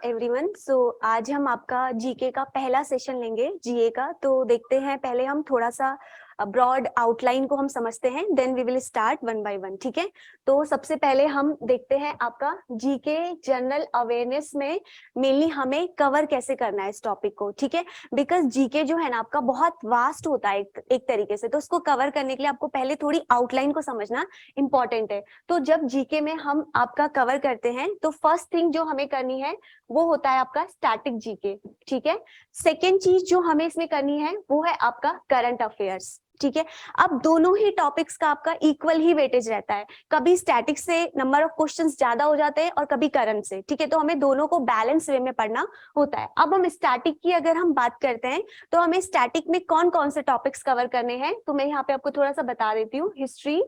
Everyone. आज हम आपका जीके का पहला सेशन लेंगे जीए का। तो देखते हैं, पहले हम थोड़ा सा ब्रॉड आउटलाइन को हम समझते हैं, then we will start one by one. ठीक है, तो सबसे पहले हम देखते हैं आपका जीके जनरल अवेयरनेस में मेनली हमें कवर कैसे करना है इस टॉपिक को। ठीक है, बिकॉज जीके जो है ना आपका बहुत वास्ट होता है एक तरीके से, तो उसको कवर करने के लिए आपको पहले थोड़ी आउटलाइन को समझना इंपॉर्टेंट है। तो जब जीके में हम आपका कवर करते हैं तो फर्स्ट थिंग जो हमें करनी है वो होता है आपका स्टैटिक जीके। ठीक है, सेकेंड चीज जो हमें इसमें करनी है वो है आपका करंट अफेयर्स। ठीक है, अब दोनों ही टॉपिक्स का आपका इक्वल ही वेटेज रहता है, कभी स्टैटिक से नंबर ऑफ क्वेश्चंस ज्यादा हो जाते हैं और कभी करंट से। ठीक है, तो हमें दोनों को बैलेंस वे में पढ़ना होता है। अब हम स्टैटिक की अगर हम बात करते हैं तो हमें स्टैटिक में कौन कौन से टॉपिक्स कवर करने हैं, तो मैं यहाँ पे आपको थोड़ा सा बता देती हूँ। हिस्ट्री,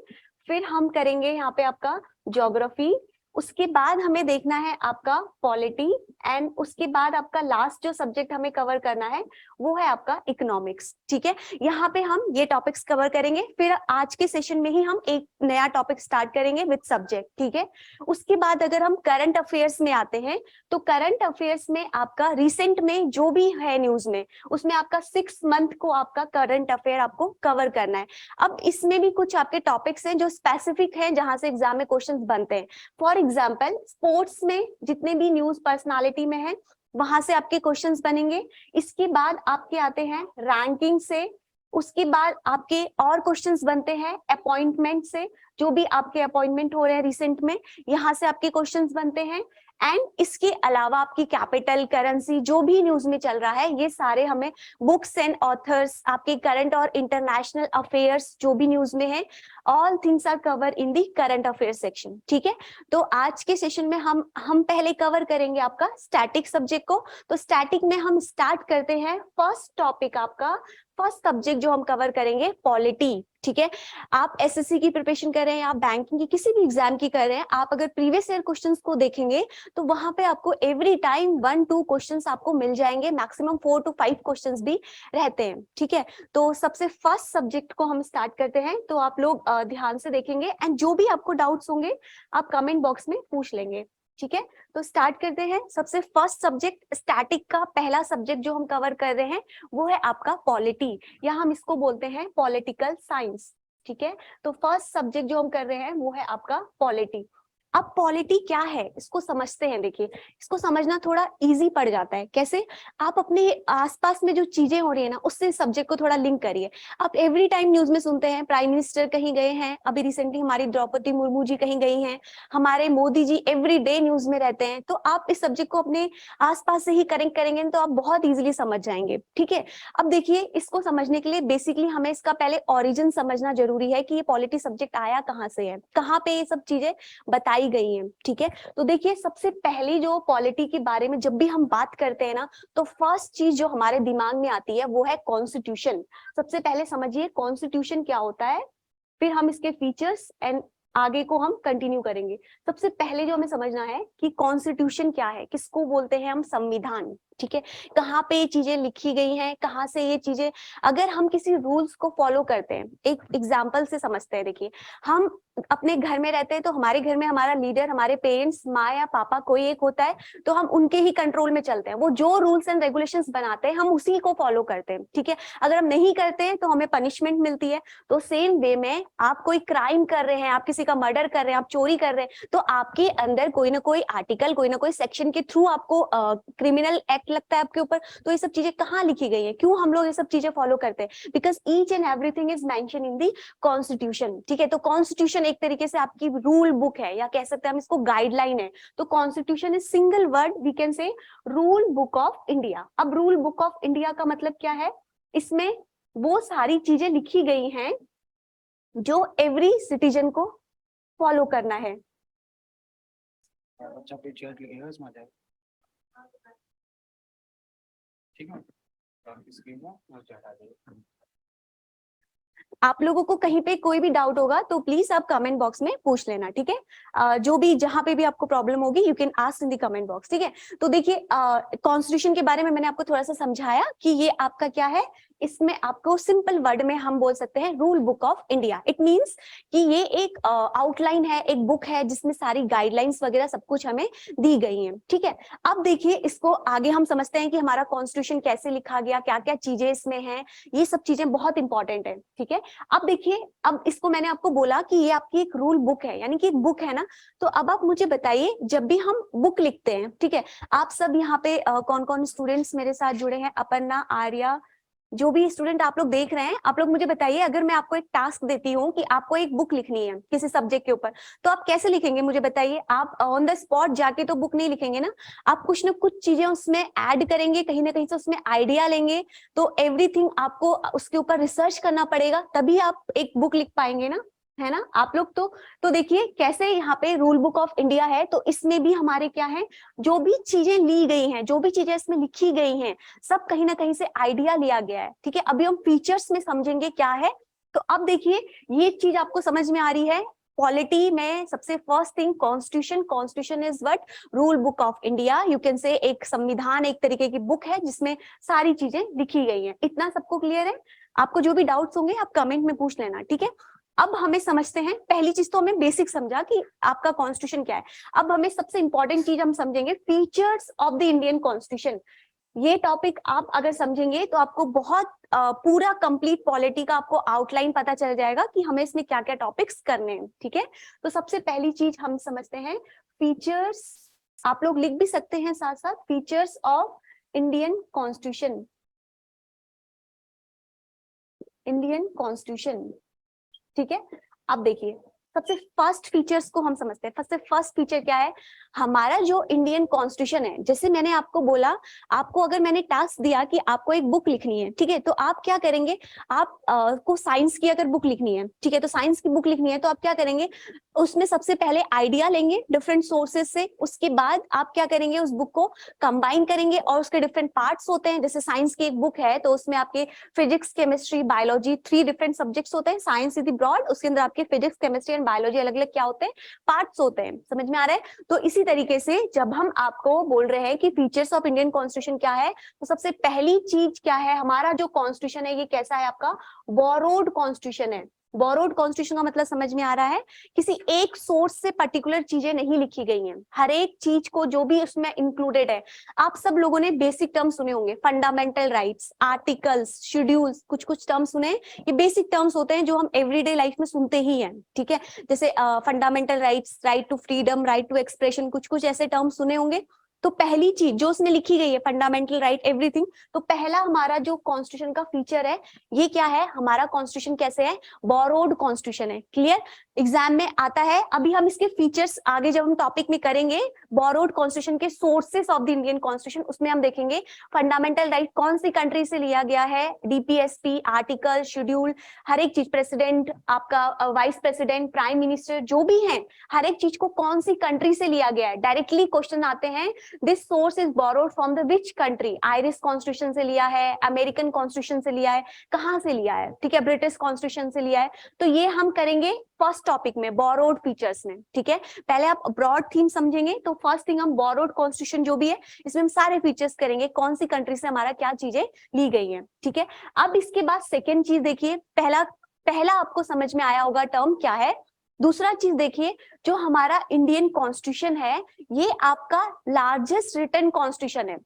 फिर हम करेंगे यहाँ पे आपका ज्योग्राफी, उसके बाद हमें देखना है आपका पॉलिटी, एंड उसके बाद आपका लास्ट जो सब्जेक्ट हमें कवर करना है वो है आपका इकोनॉमिक्स। ठीक है, यहाँ पे हम ये टॉपिक्स कवर करेंगे, फिर आज के सेशन में ही हम एक नया टॉपिक स्टार्ट करेंगे विद सब्जेक्ट। ठीक है, उसके बाद अगर हम करंट अफेयर्स में आते हैं तो करंट अफेयर्स में आपका रिसेंट में जो भी है न्यूज में, उसमें आपका 6 मंथ को आपका करंट अफेयर आपको कवर करना है। अब इसमें भी कुछ आपके टॉपिक्स हैं जो स्पेसिफिक हैं, जहां से एग्जाम में क्वेश्चंस बनते हैं। फॉर एग्जाम्पल स्पोर्ट्स में जितने भी न्यूज पर्सनालिटी में है वहां से आपके क्वेश्चंस बनेंगे। इसके बाद आपके आते हैं रैंकिंग से, उसके बाद आपके और क्वेश्चंस बनते हैं अपॉइंटमेंट से, जो भी आपके अपॉइंटमेंट हो रहे हैं रिसेंट में, यहाँ से आपके क्वेश्चंस बनते हैं। एंड इसके अलावा आपकी कैपिटल करेंसी जो भी न्यूज में चल रहा है, ये सारे हमें बुक्स एंड ऑथर्स, आपके करंट और इंटरनेशनल अफेयर्स जो भी न्यूज में है, all things are cover in the current affair section. ठीक है, तो आज के सेशन में हम पहले कवर करेंगे आपका स्टैटिक सब्जेक्ट को। तो स्टैटिक में हम स्टार्ट करते हैं, फर्स्ट टॉपिक आपका, फर्स्ट सब्जेक्ट जो हम कवर करेंगे पॉलिटी। ठीक है, आप एसएससी की प्रिपरेशन कर रहे हैं, आप बैंकिंग की किसी भी एग्जाम की कर रहे हैं, आप अगर प्रीवियस ईयर क्वेश्चंस को देखेंगे तो वहां पे आपको एवरी टाइम 1-2 क्वेश्चंस आपको मिल जाएंगे, मैक्सिमम 4 to 5 क्वेश्चंस भी रहते हैं। ठीक है, तो सबसे फर्स्ट सब्जेक्ट को हम स्टार्ट करते हैं, तो आप लोग ध्यान से देखेंगे एंड जो भी आपको डाउट्स होंगे आप कमेंट बॉक्स में पूछ लेंगे। ठीक है, तो स्टार्ट करते हैं। सबसे फर्स्ट सब्जेक्ट स्टैटिक का पहला सब्जेक्ट जो हम कवर कर रहे हैं वो है आपका पॉलिटी, या हम इसको बोलते हैं पॉलिटिकल साइंस। ठीक है, तो फर्स्ट सब्जेक्ट जो हम कर रहे हैं वो है आपका पॉलिटी। अब पॉलिटी क्या है इसको समझते हैं। देखिए, इसको समझना थोड़ा इजी पड़ जाता है। कैसे? आप अपने आसपास में जो चीजें हो रही है ना, उससे सब्जेक्ट को थोड़ा लिंक करिए। आप एवरी टाइम न्यूज में सुनते हैं प्राइम मिनिस्टर कहीं गए हैं, अभी रिसेंटली हमारी द्रौपदी मुर्मू जी कहीं गई हैं, हमारे Modi ji every day news में रहते हैं। तो आप इस सब्जेक्ट को अपने आसपास से ही कनेक्ट करेंगे तो आप बहुत इजीली समझ जाएंगे। ठीक है, अब देखिए, इसको समझने के लिए बेसिकली हमें इसका पहले ओरिजिन समझना जरूरी है कि ये पॉलिटी सब्जेक्ट आया कहाँ से है, कहाँ पे ये सब चीजें बताई गई हैं। ठीक है, तो देखिए, सबसे पहली जो पॉलिटी के बारे में जब भी हम बात करते हैं ना, तो फर्स्ट चीज जो हमारे दिमाग में आती है वो है कॉन्स्टिट्यूशन। सबसे पहले समझिए कॉन्स्टिट्यूशन क्या होता है, फिर हम इसके फीचर्स एंड आगे को हम कंटिन्यू करेंगे। सबसे पहले जो हमें समझना है कि कॉन्स्टिट्यूशन क्या है, किसको बोलते हैं हम, संविधान। ठीक है, कहाँ पे ये चीजें लिखी गई हैं, कहाँ से ये चीजें, अगर हम किसी रूल्स को फॉलो करते हैं, एक एग्जांपल से समझते हैं। देखिए, हम अपने घर में रहते हैं तो हमारे घर में हमारा लीडर, हमारे पेरेंट्स, माँ या पापा कोई एक होता है, तो हम उनके ही कंट्रोल में चलते हैं। वो जो रूल्स एंड रेगुलेशंस बनाते हैं हम उसी को फॉलो करते हैं। ठीक है, अगर हम नहीं करते हैं तो हमें पनिशमेंट मिलती है। तो सेम वे में आप कोई क्राइम कर रहे हैं, आप किसी का मर्डर कर रहे हैं, आप चोरी कर रहे हैं, तो आपके अंदर कोई ना कोई आर्टिकल, कोई ना कोई सेक्शन के थ्रू आपको क्रिमिनल एक्ट लगता है आपके ऊपर। तो ये सब चीजें कहाँ लिखी गई है, क्यों हम लोग ये सब चीजें फॉलो करते हैं? Because each and everything is mention in the constitution. ठीक है, तो कॉन्स्टिट्यूशन एक तरीके से आपकी रूल बुक है, या कह सकते हैं हम इसको गाइडलाइन है। तो constitution is single word, we can say rule book of India. अब रूल बुक ऑफ इंडिया का मतलब क्या है? इसमें वो सारी चीजें लिखी गई हैं जो एवरी सिटीजन को फॉलो करना है। ठीक है, आप लोगों को कहीं पे कोई भी डाउट होगा तो प्लीज आप कमेंट बॉक्स में पूछ लेना। ठीक है, जो भी जहां पे भी आपको प्रॉब्लम होगी you can ask in the comment box. ठीक है, तो देखिए, कॉन्स्टिट्यूशन के बारे में मैंने आपको थोड़ा सा समझाया कि ये आपका क्या है, इसमें आपको सिंपल वर्ड में हम बोल सकते हैं rule book of India. It means कि ये एक आउटलाइन है, एक बुक है जिसमें सारी गाइडलाइंस वगैरह सब कुछ हमें दी गई है, ठीक है। अब देखिए इसको आगे हम समझते हैं कि हमारा कॉन्स्टिट्यूशन कैसे लिखा गया, क्या क्या चीजें इसमें हैं, ये सब चीजें बहुत इंपॉर्टेंट है, ठीक है। अब देखिए, अब इसको मैंने आपको बोला कि ये आपकी एक रूल बुक है, यानी कि एक बुक है ना। तो अब आप मुझे बताइए, जब भी हम बुक लिखते हैं, ठीक है, आप सब यहाँ पे कौन कौन स्टूडेंट्स मेरे साथ जुड़े हैं, अपर्णा, आर्या, जो भी स्टूडेंट आप लोग देख रहे हैं, आप लोग मुझे बताइए, अगर मैं आपको एक टास्क देती हूँ कि आपको एक बुक लिखनी है किसी सब्जेक्ट के ऊपर, तो आप कैसे लिखेंगे मुझे बताइए। आप ऑन द स्पॉट जाके तो बुक नहीं लिखेंगे ना, आप कुछ ना कुछ चीजें उसमें ऐड करेंगे, कहीं ना कहीं से उसमें आइडिया लेंगे, तो एवरीथिंग आपको उसके ऊपर रिसर्च करना पड़ेगा, तभी आप एक बुक लिख पाएंगे ना, है ना आप लोग। तो देखिए कैसे यहाँ पे रूल बुक ऑफ इंडिया है, तो इसमें भी हमारे क्या है, जो भी चीजें ली गई हैं, जो भी चीजें इसमें लिखी गई हैं, सब कहीं ना कहीं से आइडिया लिया गया है, ठीक है। अभी हम फीचर्स में समझेंगे क्या है। तो अब देखिए ये चीज आपको समझ में आ रही है। पॉलिटी में सबसे first thing constitution, constitution is what, rule book of India, you can say एक संविधान, एक तरीके की बुक है जिसमें सारी चीजें लिखी गई हैं। इतना सबको क्लियर है? आपको जो भी डाउट्स होंगे आप कमेंट में पूछ लेना, ठीक है। अब हमें समझते हैं, पहली चीज तो हमें बेसिक समझा कि आपका कॉन्स्टिट्यूशन क्या है। अब हमें सबसे इंपॉर्टेंट चीज हम समझेंगे features of the Indian constitution. ये टॉपिक आप अगर समझेंगे तो आपको बहुत पूरा कंप्लीट पॉलिटी का आपको आउटलाइन पता चल जाएगा कि हमें इसमें क्या क्या टॉपिक्स करने हैं, ठीक है। तो सबसे पहली चीज हम समझते हैं फीचर्स, आप लोग लिख भी सकते हैं साथ साथ, features of Indian constitution, Indian constitution, ठीक है। अब देखिए सबसे फर्स्ट फीचर्स को हम समझते हैं। सबसे फर्स्ट फीचर क्या है, हमारा जो इंडियन कॉन्स्टिट्यूशन है, जैसे मैंने आपको बोला, आपको अगर मैंने टास्क दिया कि आपको एक बुक लिखनी है, ठीक है, तो आप क्या करेंगे, आप को साइंस की अगर बुक लिखनी है, ठीक है, तो साइंस की बुक लिखनी है तो आप क्या करेंगे, उसमें सबसे पहले आइडिया लेंगे डिफरेंट सोर्सेस से, उसके बाद आप क्या करेंगे, उस बुक को कंबाइन करेंगे और उसके डिफरेंट पार्ट्स होते हैं। जैसे साइंस की एक बुक है तो उसमें आपके physics, chemistry, biology, 3 different subjects होते हैं। साइंस इज ब्रॉड, उसके अंदर आपके फिजिक्स, केमिस्ट्री एंड बायोलॉजी अलग अलग क्या होते हैं, पार्ट्स होते हैं। समझ में आ रहा है? तो इसी तरीके से जब हम आपको बोल रहे हैं कि फीचर्स ऑफ इंडियन कॉन्स्टिट्यूशन क्या है, तो सबसे पहली चीज क्या है, हमारा जो कॉन्स्टिट्यूशन है ये कैसा है, आपका बोरोड कॉन्स्टिट्यूशन है। बोरोड कॉन्स्टिट्यूशन का मतलब समझ में आ रहा है, किसी एक सोर्स से पर्टिकुलर चीजें नहीं लिखी गई हैं, हर एक चीज को जो भी उसमें इंक्लूडेड है। आप सब लोगों ने बेसिक टर्म सुने होंगे, फंडामेंटल राइट्स, आर्टिकल्स, शेड्यूल्स, कुछ कुछ टर्म सुने। ये बेसिक टर्म्स होते हैं जो हम एवरीडे लाइफ में सुनते ही हैं, ठीक है। जैसे fundamental rights, right to freedom, right to expression, कुछ कुछ ऐसे टर्म सुने होंगे। तो पहली चीज जो उसमें लिखी गई है, फंडामेंटल राइट, एवरीथिंग, तो पहला हमारा जो कॉन्स्टिट्यूशन का फीचर है, ये क्या है, हमारा कॉन्स्टिट्यूशन कैसे है, बोरोड कॉन्स्टिट्यूशन है। क्लियर? एग्जाम में आता है। अभी हम इसके फीचर्स आगे जब हम टॉपिक में करेंगे, बोरोड कॉन्स्टिट्यूशन के sources of the Indian constitution, उसमें हम देखेंगे फंडामेंटल राइट कौन सी कंट्री से लिया गया है, डीपीएसपी, आर्टिकल, शेड्यूल, हर एक चीज, प्रेसिडेंट, आपका वाइस प्रेसिडेंट, प्राइम मिनिस्टर, जो भी है, हर एक चीज को कौन सी कंट्री से लिया गया है। डायरेक्टली क्वेश्चन आते हैं, this source is borrowed from the which country, Irish constitution से लिया है, अमेरिकन कॉन्स्टिट्यूशन से लिया है, कहां से लिया है, ठीक है, ब्रिटिश कॉन्स्टिट्यूशन से लिया है। तो ये हम करेंगे फर्स्ट टॉपिक में, बोरोड फीचर्स में, ठीक है। पहले आप ब्रॉड थीम समझेंगे, तो फर्स्ट थिंग हम बोरोड कॉन्स्टिट्यूशन जो भी है, इसमें हम सारे फीचर्स करेंगे, कौन सी कंट्री से हमारा क्या चीजें ली गई हैं, ठीक है। अब इसके बाद सेकेंड चीज देखिए, पहला आपको समझ में आया होगा टर्म क्या है। दूसरा चीज देखिए, जो हमारा इंडियन कॉन्स्टिट्यूशन है, ये आपका लार्जेस्ट रिटन कॉन्स्टिट्यूशन है।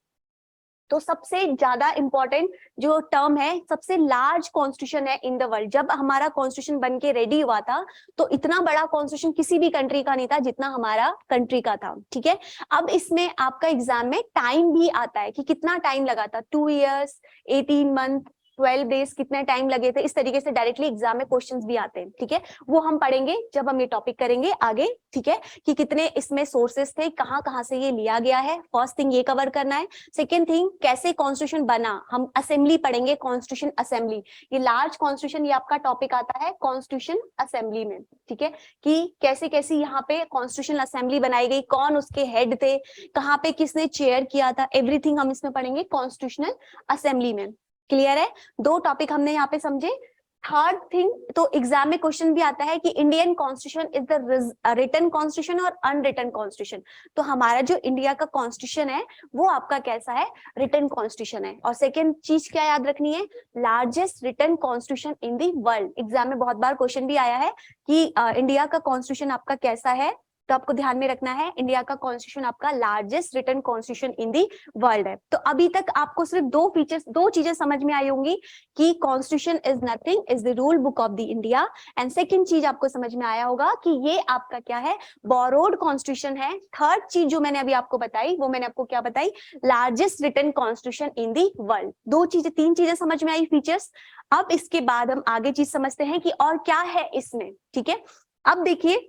तो सबसे ज्यादा इंपॉर्टेंट जो टर्म है, सबसे लार्ज कॉन्स्टिट्यूशन है इन द वर्ल्ड। जब हमारा कॉन्स्टिट्यूशन बन के रेडी हुआ था, तो इतना बड़ा कॉन्स्टिट्यूशन किसी भी कंट्री का नहीं था जितना हमारा कंट्री का था, ठीक है। अब इसमें आपका एग्जाम में टाइम भी आता है कि कितना टाइम लगा था, 2 years, 18 month, 12 days, कितने टाइम लगे थे, इस तरीके से डायरेक्टली एग्जाम में क्वेश्चंस भी आते हैं, ठीक है। वो हम पढ़ेंगे जब हम ये टॉपिक करेंगे आगे, ठीक है, कि कितने इसमें सोर्सेस थे, कहां कहां से ये लिया गया है। फर्स्ट थिंग ये कवर करना है। सेकेंड थिंग, कैसे कॉन्स्टिट्यूशन बना, हम असेंबली पढ़ेंगे, कॉन्स्टिट्यूशन असेंबली। ये लार्ज कॉन्स्टिट्यूशन, ये आपका टॉपिक आता है कॉन्स्टिट्यूशन असेंबली में, ठीक है, कि कैसे कैसे यहाँ पे कॉन्स्टिट्यूशन असेंबली बनाई गई, कौन उसके हेड थे, कहाँ पे किसने चेयर किया था, एवरीथिंग हम इसमें पढ़ेंगे कॉन्स्टिट्यूशनल असेंबली में। क्लियर है? 2 टॉपिक हमने यहाँ पे समझे, थर्ड थिंग, तो एग्जाम में क्वेश्चन भी आता है कि Indian constitution is the written constitution और अनरिटन कॉन्स्टिट्यूशन। तो हमारा जो इंडिया का कॉन्स्टिट्यूशन है वो आपका कैसा है, रिटन कॉन्स्टिट्यूशन है। और सेकेंड चीज क्या याद रखनी है, largest written constitution in the world. Exam में बहुत बार क्वेश्चन भी आया है कि इंडिया का कॉन्स्टिट्यूशन आपका कैसा है, तो आपको ध्यान में रखना है इंडिया का कॉन्स्टिट्यूशन आपका largest written constitution in the world है। तो अभी तक आपको सिर्फ दो चीजें समझ में आई होंगी कि constitution is nothing, is the rule book of the India. And second चीज आपको समझ में आया होगा कि ये आपका क्या है, बोरोड कॉन्स्टिट्यूशन है। थर्ड चीज जो मैंने अभी आपको बताई, वो मैंने आपको क्या बताई, largest written constitution in the world. तीन चीजें समझ में आई, फीचर्स। अब इसके बाद हम आगे चीज समझते हैं कि और क्या है इसमें, ठीक है। अब देखिए,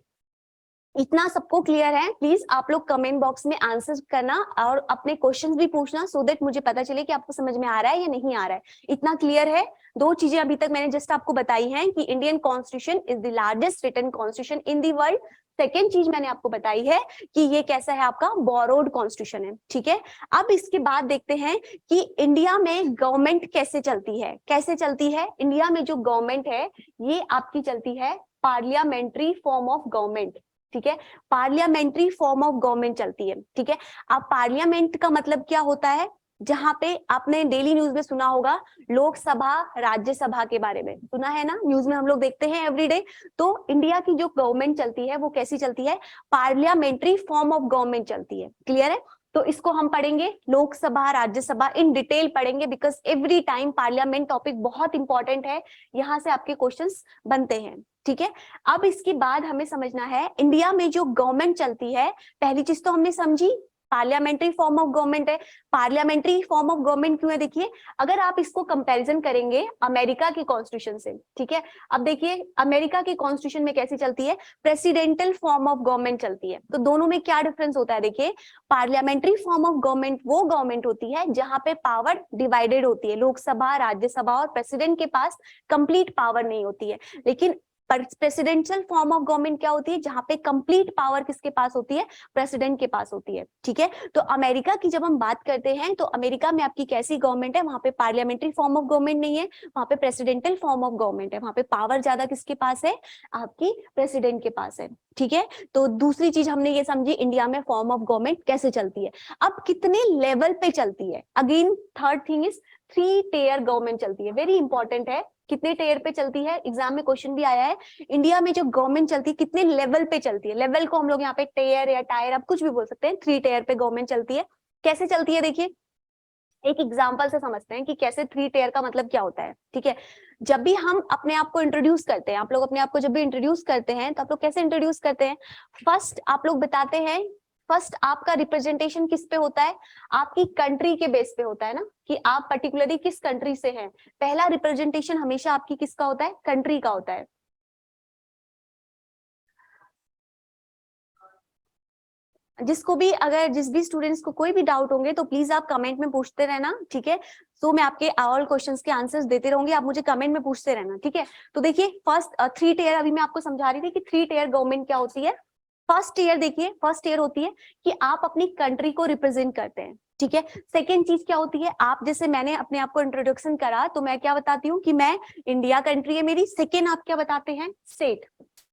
इतना सबको क्लियर है? प्लीज आप लोग कमेंट बॉक्स में आंसर करना और अपने क्वेश्चंस भी पूछना, सो दैट मुझे पता चले कि आपको समझ में आ रहा है या नहीं आ रहा है। इतना क्लियर है? दो चीजें अभी तक मैंने जस्ट आपको बताई हैं कि Indian constitution is the largest written constitution in the world. Second चीज मैंने आपको बताई है कि ये कैसा है, आपका बोरोड कॉन्स्टिट्यूशन है, ठीक है। अब इसके बाद देखते हैं कि इंडिया में गवर्नमेंट कैसे चलती है। कैसे चलती है इंडिया में जो गवर्नमेंट है, ये आपकी चलती है पार्लियामेंट्री फॉर्म ऑफ गवर्नमेंट, ठीक है। पार्लियामेंट्री फॉर्म ऑफ गवर्नमेंट चलती है, ठीक है। अब पार्लियामेंट का मतलब क्या होता है, जहां पे आपने डेली न्यूज में सुना होगा लोकसभा राज्यसभा के बारे में, सुना है ना, न्यूज में हम लोग देखते हैं एवरीडे। तो इंडिया की जो गवर्नमेंट चलती है वो कैसी चलती है, पार्लियामेंट्री फॉर्म ऑफ गवर्नमेंट चलती है। क्लियर है? तो इसको हम पढ़ेंगे लोकसभा राज्यसभा इन डिटेल पढ़ेंगे, because every time parliament topic बहुत इंपॉर्टेंट है, यहाँ से आपके क्वेश्चंस बनते हैं, ठीक है। अब इसके बाद हमें समझना है इंडिया में जो गवर्नमेंट चलती है, पहली चीज तो हमने समझी पार्लियामेंट्री फॉर्म ऑफ गवर्नमेंट है। पार्लियामेंट्री फॉर्म ऑफ गवर्नमेंट क्यों है, देखिए अगर आप इसको कंपैरिजन करेंगे अमेरिका के कॉन्स्टिट्यूशन से, ठीक है। अब देखिए अमेरिका के कॉन्स्टिट्यूशन में कैसी चलती है, प्रेसिडेंटल फॉर्म ऑफ गवर्नमेंट चलती है। तो दोनों में क्या डिफरेंस होता है, देखिए पार्लियामेंट्री फॉर्म ऑफ गवर्नमेंट वो गवर्नमेंट होती है जहां पे पावर डिवाइडेड होती है, लोकसभा राज्यसभा और प्रेसिडेंट के पास कंप्लीट पावर नहीं होती है। लेकिन प्रेसिडेंशियल फॉर्म ऑफ गवर्नमेंट क्या होती है, जहां पे कंप्लीट पावर किसके पास होती है, प्रेसिडेंट के पास होती है, ठीक है। तो अमेरिका की जब हम बात करते हैं तो अमेरिका में आपकी कैसी गवर्नमेंट है, वहां पे पार्लियामेंट्री फॉर्म ऑफ गवर्नमेंट नहीं है, वहां पे प्रेसिडेंटल फॉर्म ऑफ गवर्नमेंट है। वहां पे पावर ज्यादा किसके पास है, आपकी प्रेसिडेंट के पास है, ठीक है। तो दूसरी चीज हमने ये समझी इंडिया में फॉर्म ऑफ गवर्नमेंट कैसे चलती है। अब कितने लेवल पे चलती है, again third thing is 3 tier government चलती है, वेरी इंपॉर्टेंट है। कितने टेयर पे चलती है, एग्जाम में क्वेश्चन भी आया है, इंडिया में जो गवर्नमेंट चलती है कितने लेवल पे चलती है। लेवल को हम लोग यहाँ पे टेयर या टायर आप कुछ भी बोल सकते हैं, 3 टेयर पे गवर्नमेंट चलती है। कैसे चलती है, देखिए एक एग्जाम्पल से समझते हैं कि कैसे 3 टेयर का मतलब क्या होता है, ठीक है। जब भी हम अपने आप को इंट्रोड्यूस करते हैं, आप लोग अपने आप को जब भी इंट्रोड्यूस करते हैं तो आप लोग कैसे इंट्रोड्यूस करते हैं, फर्स्ट आप लोग बताते हैं, फर्स्ट आपका रिप्रेजेंटेशन किस पे होता है, आपकी कंट्री के बेस पे होता है ना, कि आप पर्टिकुलरली किस कंट्री से हैं। पहला रिप्रेजेंटेशन हमेशा आपकी किसका होता है, कंट्री का होता है। जिसको भी अगर जिस भी स्टूडेंट्स को कोई भी डाउट होंगे तो प्लीज आप कमेंट में पूछते रहना, ठीक है। तो मैं आपके ऑल क्वेश्चंस के आंसर्स देते रहूंगी, आप मुझे कमेंट में पूछते रहना, ठीक है। तो देखिए फर्स्ट 3 टेयर, अभी मैं आपको समझा रही थी कि 3 टेयर गवर्नमेंट क्या होती है। फर्स्ट ईयर देखिए, फर्स्ट ईयर होती है कि आप अपनी कंट्री को रिप्रेजेंट करते हैं, ठीक है। सेकेंड चीज क्या होती है, आप जैसे मैंने अपने आप को इंट्रोडक्शन करा तो मैं क्या बताती हूँ कि मैं इंडिया कंट्री है मेरी। सेकेंड आप क्या बताते हैं, स्टेट,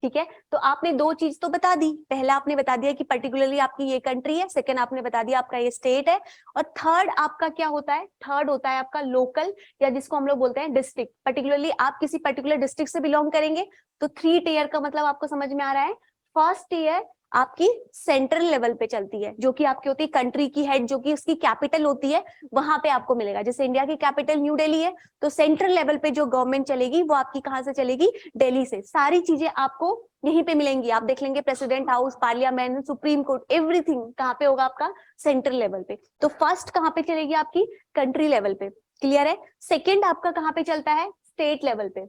ठीक है। तो आपने 2 चीज तो बता दी, पहला आपने बता दिया कि पर्टिकुलरली आपकी ये कंट्री है, सेकेंड आपने बता दिया आपका ये स्टेट है, और थर्ड आपका क्या होता है, थर्ड होता है आपका लोकल, या जिसको हम लोग बोलते हैं डिस्ट्रिक्ट। पर्टिकुलरली आप किसी पर्टिकुलर डिस्ट्रिक्ट से बिलोंग करेंगे। तो 3 टीयर का मतलब आपको समझ में आ रहा है। फर्स्ट ईयर आपकी सेंट्रल लेवल पे चलती है, जो कि आपकी होती है कंट्री की हेड, जो कि उसकी कैपिटल होती है, वहां पे आपको मिलेगा। जैसे इंडिया की कैपिटल न्यू दिल्ली है, तो सेंट्रल लेवल पे जो गवर्नमेंट चलेगी वो आपकी कहाँ से चलेगी, दिल्ली से। सारी चीजें आपको यहीं पे मिलेंगी, आप देख लेंगे president house, parliament, supreme court, everything कहाँ पे होगा, आपका सेंट्रल लेवल पे। तो फर्स्ट कहाँ पे चलेगी, आपकी कंट्री लेवल पे। क्लियर है? सेकेंड आपका कहाँ पे चलता है, स्टेट लेवल पे।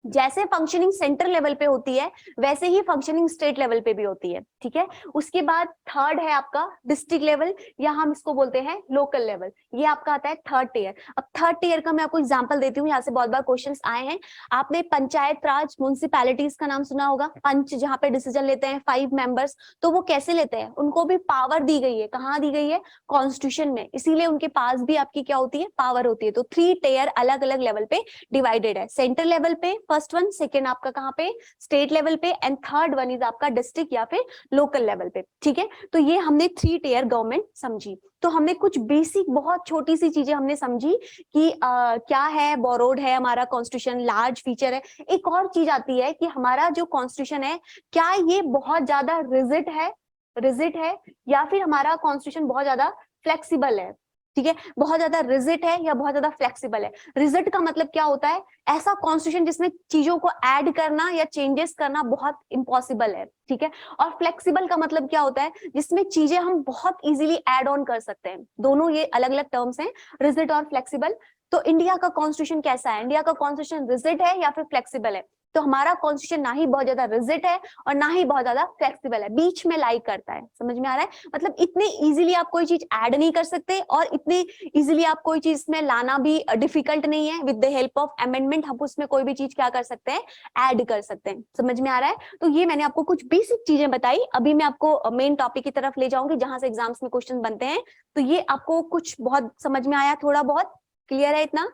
जैसे फंक्शनिंग सेंटर लेवल पे होती है वैसे ही फंक्शनिंग स्टेट लेवल पे भी होती है, ठीक है। उसके बाद थर्ड है आपका डिस्ट्रिक्ट लेवल, या हम इसको बोलते हैं लोकल लेवल, ये आपका आता है थर्ड टियर। अब थर्ड टियर का मैं आपको एग्जांपल देती हूँ, यहाँ से बहुत बार क्वेश्चंस आए हैं। आपने पंचायत राज म्युनिसिपैलिटीज का नाम सुना होगा, पंच जहाँ पे डिसीजन लेते हैं 5 मेंबर्स, तो वो कैसे लेते हैं, उनको भी पावर दी गई है, कहाँ दी गई है, कॉन्स्टिट्यूशन में, इसीलिए उनके पास भी आपकी क्या होती है, पावर होती है। तो 3 टियर अलग अलग लेवल पे डिवाइडेड है, सेंटर लेवल पे फर्स्ट वन, सेकेंड आपका कहाँ पे, स्टेट लेवल पे, एंड थर्ड वन इज आपका डिस्ट्रिक्ट या फिर लोकल लेवल पे, ठीक है। तो ये हमने 3 टियर गवर्नमेंट समझी। तो हमने कुछ बेसिक बहुत छोटी सी चीजें हमने समझी कि क्या है, बोरोड है हमारा कॉन्स्टिट्यूशन, लार्ज फीचर है। एक और चीज आती है कि हमारा जो कॉन्स्टिट्यूशन है क्या ये बहुत ज्यादा रिजिड है या फिर हमारा कॉन्स्टिट्यूशन बहुत ज्यादा फ्लेक्सिबल है, ठीक है। बहुत ज्यादा रिजिड है या बहुत ज्यादा फ्लेक्सिबल है। रिजिड का मतलब क्या होता है, ऐसा कॉन्स्टिट्यूशन जिसमें चीजों को ऐड करना या चेंजेस करना बहुत इम्पॉसिबल है, ठीक है। और फ्लेक्सिबल का मतलब क्या होता है, जिसमें चीजें हम बहुत इजीली ऐड ऑन कर सकते हैं। दोनों ये अलग अलग टर्म्स हैं, रिजिड और फ्लेक्सिबल। तो इंडिया का कॉन्स्टिट्यूशन कैसा है, इंडिया का कॉन्स्टिट्यूशन रिजिड है या फिर फ्लेक्सिबल है? तो हमारा कॉन्स्टिट्यूशन ना ही बहुत ज्यादा रिजिड है और ना ही बहुत ज्यादा फ्लेक्सिबल है, बीच में लाई करता है। समझ में आ रहा है? मतलब इतने इजीली आप कोई चीज ऐड नहीं कर सकते और इतने इजीली आप कोई चीज में लाना भी डिफिकल्ट नहीं है। With the help of amendment हम उसमें कोई भी चीज क्या कर सकते हैं, ऐड कर सकते हैं। समझ में आ रहा है? तो ये मैंने आपको कुछ बेसिक चीजें बताई। अभी मैं आपको मेन टॉपिक की तरफ ले जाऊंगी जहां से एग्जाम्स में क्वेश्चन बनते हैं। तो ये आपको कुछ बहुत समझ में आया, थोड़ा बहुत क्लियर है इतना?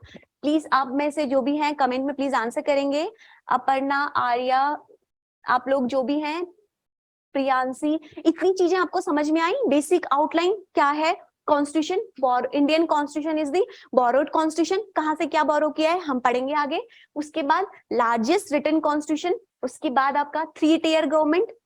प्लीज आप में से जो भी हैं कमेंट में प्लीज आंसर करेंगे। अपर्णा, आर्या, आप लोग जो भी हैं, प्रियांशी, इतनी चीजें आपको समझ में आई? बेसिक आउटलाइन क्या है constitution, Indian constitution is the borrowed constitution. कहाँ से क्या बोरो किया है हम पढ़ेंगे आगे। उसके बाद लार्जेस्ट रिटन कॉन्स्टिट्यूशन, उसके बाद आपका 3 टियर गवर्नमेंट।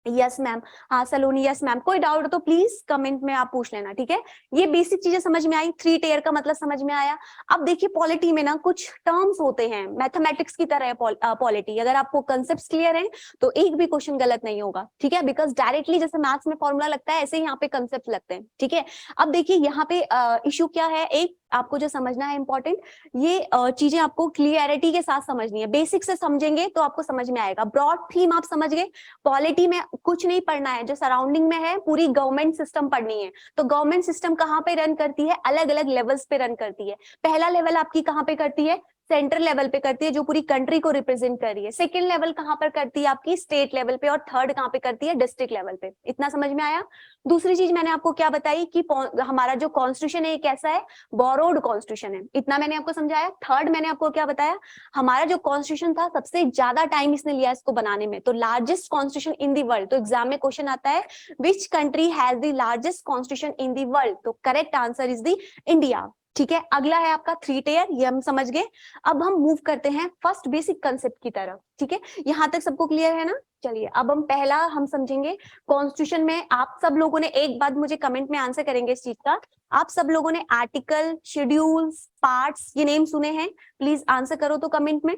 यस मैम, हाँ सलोनी, यस मैम। कोई डाउट हो तो प्लीज कमेंट में आप पूछ लेना, ठीक है। ये बेसिक चीजें समझ में आई, 3 टियर का मतलब समझ में आया। अब देखिए पॉलिटी में ना कुछ टर्म्स होते हैं, मैथमेटिक्स की तरह है पॉलिटी। अगर आपको कंसेप्ट क्लियर है तो एक भी क्वेश्चन गलत नहीं होगा, ठीक है। बिकॉज डायरेक्टली जैसे मैथ्स में फॉर्मूला लगता है ऐसे ही यहाँ पे कंसेप्ट लगते हैं, ठीक है। अब देखिए यहाँ पे इश्यू क्या है, एक आपको जो समझना है इंपॉर्टेंट, ये चीजें आपको क्लियरिटी के साथ समझनी है। बेसिक से समझेंगे तो आपको समझ में आएगा। ब्रॉड थीम आप समझ गए, पॉलिटी में कुछ नहीं पढ़ना है, जो सराउंडिंग में है पूरी गवर्नमेंट सिस्टम पढ़नी है। तो गवर्नमेंट सिस्टम कहाँ पे रन करती है, अलग अलग लेवल्स पे रन करती है। पहला लेवल आपकी कहाँ पे करती है, सेंट्रल लेवल पे करती है, जो पूरी कंट्री को रिप्रेजेंट कर रही है। सेकंड लेवल कहाँ पर करती है आपकी, स्टेट लेवल पे। और थर्ड कहाँ पे करती है, डिस्ट्रिक्ट लेवल पे। इतना समझ में आया? दूसरी चीज मैंने आपको क्या बताई कि हमारा जो कॉन्स्टिट्यूशन है कैसा है, बोरोड कॉन्स्टिट्यूशन है। इतना मैंने आपको समझाया। थर्ड मैंने आपको क्या बताया, हमारा जो कॉन्स्टिट्यूशन था सबसे ज्यादा टाइम इसने लिया इसको बनाने में, तो largest constitution in the world. तो एग्जाम में क्वेश्चन आता है which country has the largest constitution in the world, तो correct answer is the India, ठीक है। अगला है आपका 3 टियर, ये हम समझ गए। अब हम मूव करते हैं फर्स्ट बेसिक कंसेप्ट की तरफ, ठीक है। यहां तक सबको क्लियर है ना? चलिए अब हम पहला हम समझेंगे कॉन्स्टिट्यूशन में। आप सब लोगों ने एक बात मुझे कमेंट में आंसर करेंगे इस चीज का, आप सब लोगों ने आर्टिकल, शेड्यूल्स, पार्ट्स, ये नेम सुने हैं? प्लीज आंसर करो तो कमेंट में।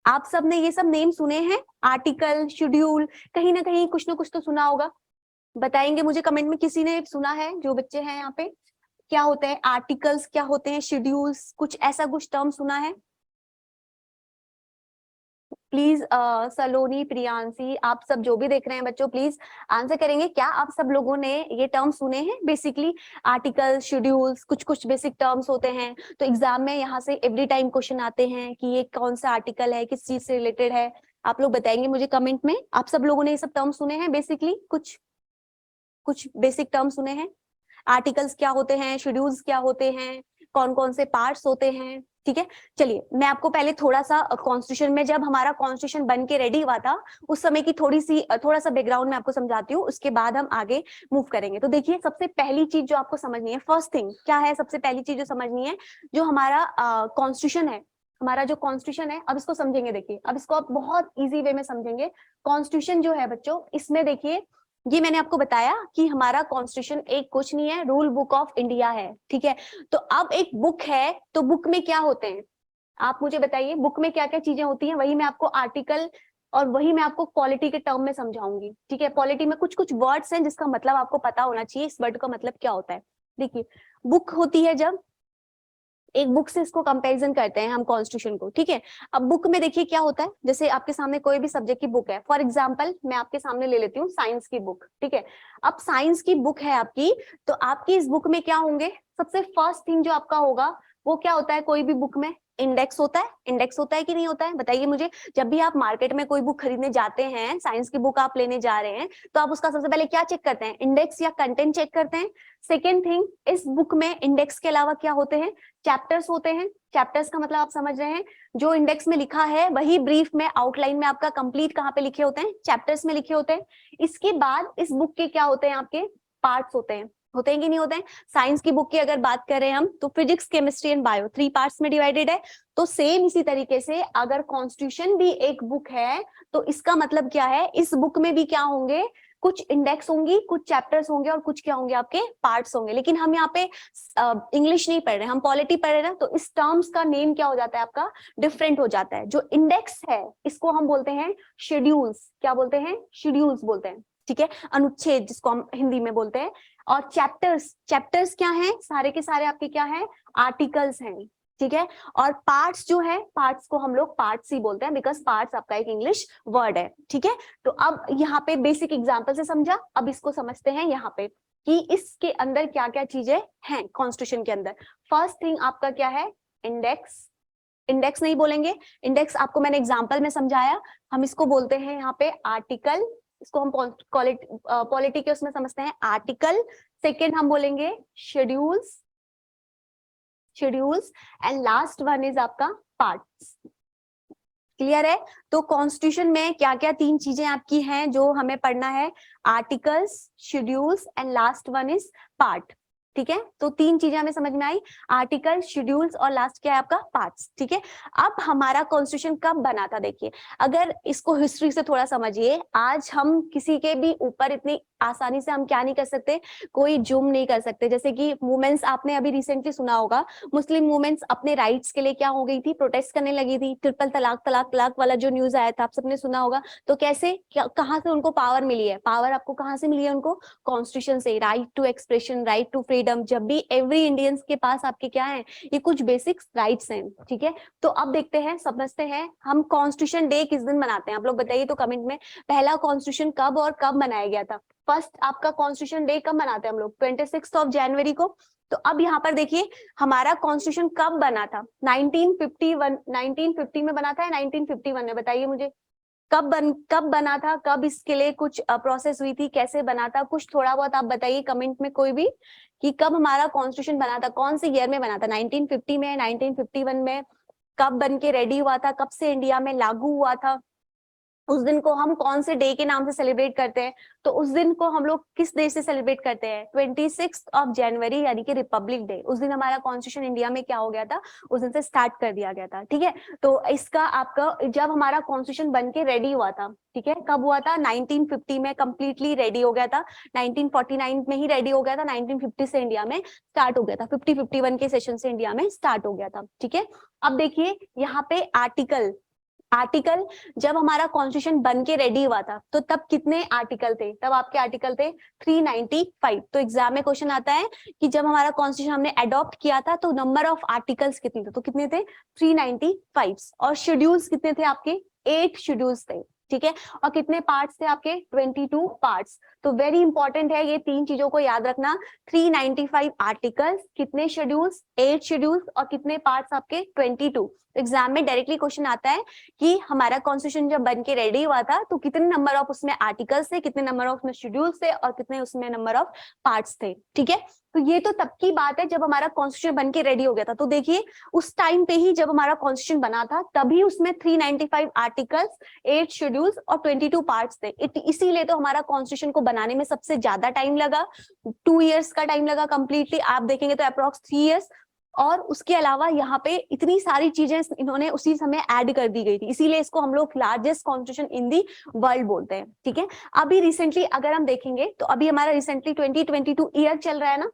आप सब ने ये सब नेम सुने हैं, आर्टिकल, शेड्यूल, कहीं ना कहीं कुछ ना कुछ तो सुना होगा। बताएंगे मुझे कमेंट में, किसी ने सुना है जो बच्चे हैं यहाँ पे? क्या होते हैं आर्टिकल्स, क्या होते हैं शेड्यूल्स, कुछ ऐसा कुछ टर्म सुना है? प्लीज सलोनी, प्रियांशी, आप सब जो भी देख रहे हैं बच्चों प्लीज आंसर करेंगे। क्या आप सब लोगों ने ये टर्म सुने हैं? बेसिकली आर्टिकल, शेड्यूल्स, कुछ कुछ बेसिक टर्म्स होते हैं। तो एग्जाम में यहाँ से एवरी टाइम क्वेश्चन आते हैं कि ये कौन सा आर्टिकल है, किस चीज से रिलेटेड है। आप लोग बताएंगे मुझे कमेंट में, आप सब लोगों ने ये सब टर्म सुने हैं? बेसिकली कुछ कुछ बेसिक टर्म सुने हैं? आर्टिकल्स क्या होते हैं, शेड्यूल्स क्या होते हैं, कौन कौन से पार्ट्स होते हैं, ठीक है। चलिए मैं आपको पहले थोड़ा सा कॉन्स्टिट्यूशन में, जब हमारा कॉन्स्टिट्यूशन बन के रेडी हुआ था उस समय की थोड़ा सा बैकग्राउंड में आपको समझाती हूँ, उसके बाद हम आगे मूव करेंगे। तो देखिए सबसे पहली चीज जो आपको समझनी है, फर्स्ट थिंग क्या है, सबसे पहली चीज जो समझनी है, जो हमारा कॉन्स्टिट्यूशन है, हमारा जो कॉन्स्टिट्यूशन है, अब इसको समझेंगे। देखिए अब इसको आप बहुत इजी वे में समझेंगे। कॉन्स्टिट्यूशन जो है बच्चों, इसमें देखिए ये मैंने आपको बताया कि हमारा कॉन्स्टिट्यूशन एक कुछ नहीं है, रूल बुक ऑफ इंडिया है, ठीक है। तो अब एक बुक है, तो बुक में क्या होते हैं, आप मुझे बताइए बुक में क्या क्या चीजें होती हैं। वही मैं आपको आर्टिकल और वही मैं आपको पॉलिटी के टर्म में समझाऊंगी, ठीक है। पॉलिटी में कुछ कुछ वर्ड्स हैं जिसका मतलब आपको पता होना चाहिए, इस वर्ड का मतलब क्या होता है। देखिए बुक होती है जब एक बुक से इसको कंपैरिजन करते हैं हम कॉन्स्टिट्यूशन को, ठीक है। अब बुक में देखिए क्या होता है, जैसे आपके सामने कोई भी सब्जेक्ट की बुक है, फॉर एग्जांपल मैं आपके सामने ले लेती हूँ साइंस की बुक, ठीक है। अब साइंस की बुक है आपकी, तो आपकी इस बुक में क्या होंगे, सबसे फर्स्ट थिंग जो आपका होगा वो क्या होता है, कोई भी बुक में इंडेक्स होता है। इंडेक्स होता है कि नहीं होता है, बताइए मुझे। जब भी आप मार्केट में कोई बुक खरीदने जाते हैं, साइंस की बुक आप लेने जा रहे हैं, तो आप उसका सबसे पहले क्या चेक करते हैं, इंडेक्स या कंटेंट चेक करते हैं। सेकेंड थिंग, इस बुक में इंडेक्स के अलावा क्या होते हैं, चैप्टर्स होते हैं। चैप्टर्स का मतलब आप समझ रहे हैं, जो इंडेक्स में लिखा है वही ब्रीफ में, आउटलाइन में आपका कंप्लीट कहाँ पे लिखे होते हैं, चैप्टर्स में लिखे होते हैं। इसके बाद इस बुक के क्या होते हैं, आपके पार्ट्स होते हैं कि नहीं होते हैं। साइंस की बुक की अगर बात करें हम, तो physics, chemistry and bio 3 parts में डिवाइडेड है। तो सेम इसी तरीके से अगर कॉन्स्टिट्यूशन भी एक बुक है, तो इसका मतलब क्या है, इस बुक में भी क्या होंगे, कुछ इंडेक्स होंगी, कुछ चैप्टर्स होंगे और कुछ क्या होंगे, आपके पार्ट्स होंगे। लेकिन हम यहाँ पे इंग्लिश नहीं पढ़ रहे, हम पॉलिटी पढ़ रहे हैं ना, तो इस टर्म्स का नेम क्या हो जाता है आपका, डिफरेंट हो जाता है। जो इंडेक्स है इसको हम बोलते हैं शेड्यूल्स, क्या बोलते हैं, शेड्यूल्स बोलते हैं, ठीक है, अनुच्छेद जिसको हम हिंदी में बोलते हैं। और चैप्टर्स क्या है, सारे के सारे आपके क्या है, आर्टिकल्स हैं, ठीक है। और पार्ट्स जो है, पार्ट्स को हम लोग पार्ट्स ही बोलते हैं, बिकॉज पार्ट्स आपका एक इंग्लिश वर्ड है, ठीक है। तो अब यहाँ पे बेसिक एग्जांपल से समझा, अब इसको समझते हैं यहाँ पे कि इसके अंदर क्या क्या चीजें हैं कॉन्स्टिट्यूशन के अंदर। फर्स्ट थिंग आपका क्या है, इंडेक्स। इंडेक्स नहीं बोलेंगे, इंडेक्स आपको मैंने एग्जांपल में समझाया, हम इसको बोलते हैं यहाँ पे आर्टिकल। इसको हम पॉलिटी के उसमें समझते हैं आर्टिकल। सेकेंड हम बोलेंगे schedules, and last one is आपका पार्ट्स। क्लियर है। तो कॉन्स्टिट्यूशन में क्या क्या 3 चीजें आपकी हैं जो हमें पढ़ना है, articles, schedules and last one is part, ठीक है। तो 3 चीजें हमें समझ में आई, आर्टिकल, शेड्यूल्स और लास्ट क्या है आपका, पार्ट्स, ठीक है। अब हमारा कॉन्स्टिट्यूशन कब बना था, देखिए अगर इसको हिस्ट्री से थोड़ा समझिए, आज हम किसी के भी ऊपर इतनी आसानी से हम क्या नहीं कर सकते, कोई जुर्म नहीं कर सकते। जैसे कि वुमेन्स, आपने अभी रिसेंटली सुना होगा, मुस्लिम वुमेन्स अपने राइट्स के लिए क्या हो गई थी, प्रोटेस्ट करने लगी थी, ट्रिपल तलाक, तलाक तलाक वाला जो न्यूज आया था, आप सबने सुना होगा। तो कैसे, कहाँ से उनको पावर मिली है, पावर आपको कहाँ से मिली है, उनको कॉन्स्टिट्यूशन से, right to expression, right to freedom. जब भी एवरी इंडियंस के पास आपके क्या है, ये कुछ बेसिक राइट्स हैं, ठीक है। तो अब देखते हैं, समझते हैं हम कॉन्स्टिट्यूशन डे किस दिन मनाते हैं, आप लोग बताइए तो कमेंट में, पहला कॉन्स्टिट्यूशन कब और कब मनाया गया था। फर्स्ट आपका कॉन्स्टिट्यूशन डे कब मनाते हैं हम लोग, 26 जनवरी को। तो अब यहाँ पर देखिए हमारा कॉन्स्टिट्यूशन कब बना था, 1951, 1950 में बना था या 1951 में, बताइए मुझे कब बना था, कब इसके लिए कुछ प्रोसेस हुई थी, कैसे बना था, कुछ थोड़ा बहुत आप बताइए कमेंट में कोई भी, कि कब हमारा कॉन्स्टिट्यूशन बना था, कौन से ईयर में बना था, 1950 में, 1951 में, कब बन के रेडी हुआ था, कब से इंडिया में लागू हुआ था, उस दिन को हम कौन से डे के नाम से सेलिब्रेट करते हैं। तो उस दिन को हम लोग किस डे से सेलिब्रेट करते हैं, 26 जनवरी, यानी कि रिपब्लिक डे। उस दिन हमारा कॉन्स्टिट्यूशन इंडिया में क्या हो गया था, उस दिन से स्टार्ट कर दिया गया था, ठीक है। तो इसका आपका, जब हमारा कॉन्स्टिट्यूशन बन के रेडी हुआ था, ठीक है, कब हुआ था, 1950 में कंप्लीटली रेडी हो गया था, 1949 में ही रेडी हो गया था, 1950 से इंडिया में स्टार्ट हो गया था, 51 के सेशन से इंडिया में स्टार्ट हो गया था, ठीक है। अब देखिए यहाँ पे आर्टिकल जब हमारा कॉन्स्टिट्यूशन बन के रेडी हुआ था, तो तब कितने आर्टिकल थे, तब आपके आर्टिकल थे 395। तो एग्जाम में क्वेश्चन आता है कि जब हमारा कॉन्स्टिट्यूशन हमने अडॉप्ट किया था, तो नंबर ऑफ आर्टिकल्स कितने थे, तो कितने थे 395। और शेड्यूल्स कितने थे आपके, 8 शेड्यूल्स थे, ठीक है। और कितने पार्ट्स थे आपके, 22 पार्ट्स। तो वेरी इंपॉर्टेंट है ये 3 चीजों को याद रखना, 395 आर्टिकल्स, कितने शेड्यूल्स, 8 शेड्यूल्स, और कितने पार्ट्स आपके 22। एग्जाम में डायरेक्टली क्वेश्चन आता है कि हमारा कॉन्स्टिट्यूशन जब बन के रेडी हुआ था, तो कितने नंबर ऑफ उसमें आर्टिकल्स थे, कितने नंबर ऑफ उसमें शेड्यूल्स थे, और कितने उसमें नंबर ऑफ पार्ट्स थे, ठीक है। तो ये तो तब की बात है जब हमारा कॉन्स्टिट्यूशन बन के रेडी हो गया था। तो देखिए उस टाइम पे ही जब हमारा कॉन्स्टिट्यूशन बना था, तभी उसमें 395 आर्टिकल्स, 8 शेड्यूल्स और 22 पार्ट्स थे। इसीलिए तो हमारा कॉन्स्टिट्यूशन को बनाने में सबसे ज्यादा टाइम लगा, 2 इयर्स का टाइम लगा कंप्लीटली, आप देखेंगे तो अप्रॉक्स 3 इयर्स। और उसके अलावा यहाँ पे इतनी सारी चीजें इन्होंने उसी समय ऐड कर दी गई थी, इसीलिए इसको हम लोग largest constitution in the world बोलते हैं, ठीक है। अभी रिसेंटली अगर हम देखेंगे, तो अभी हमारा रिसेंटली 2022 ईयर चल रहा है ना,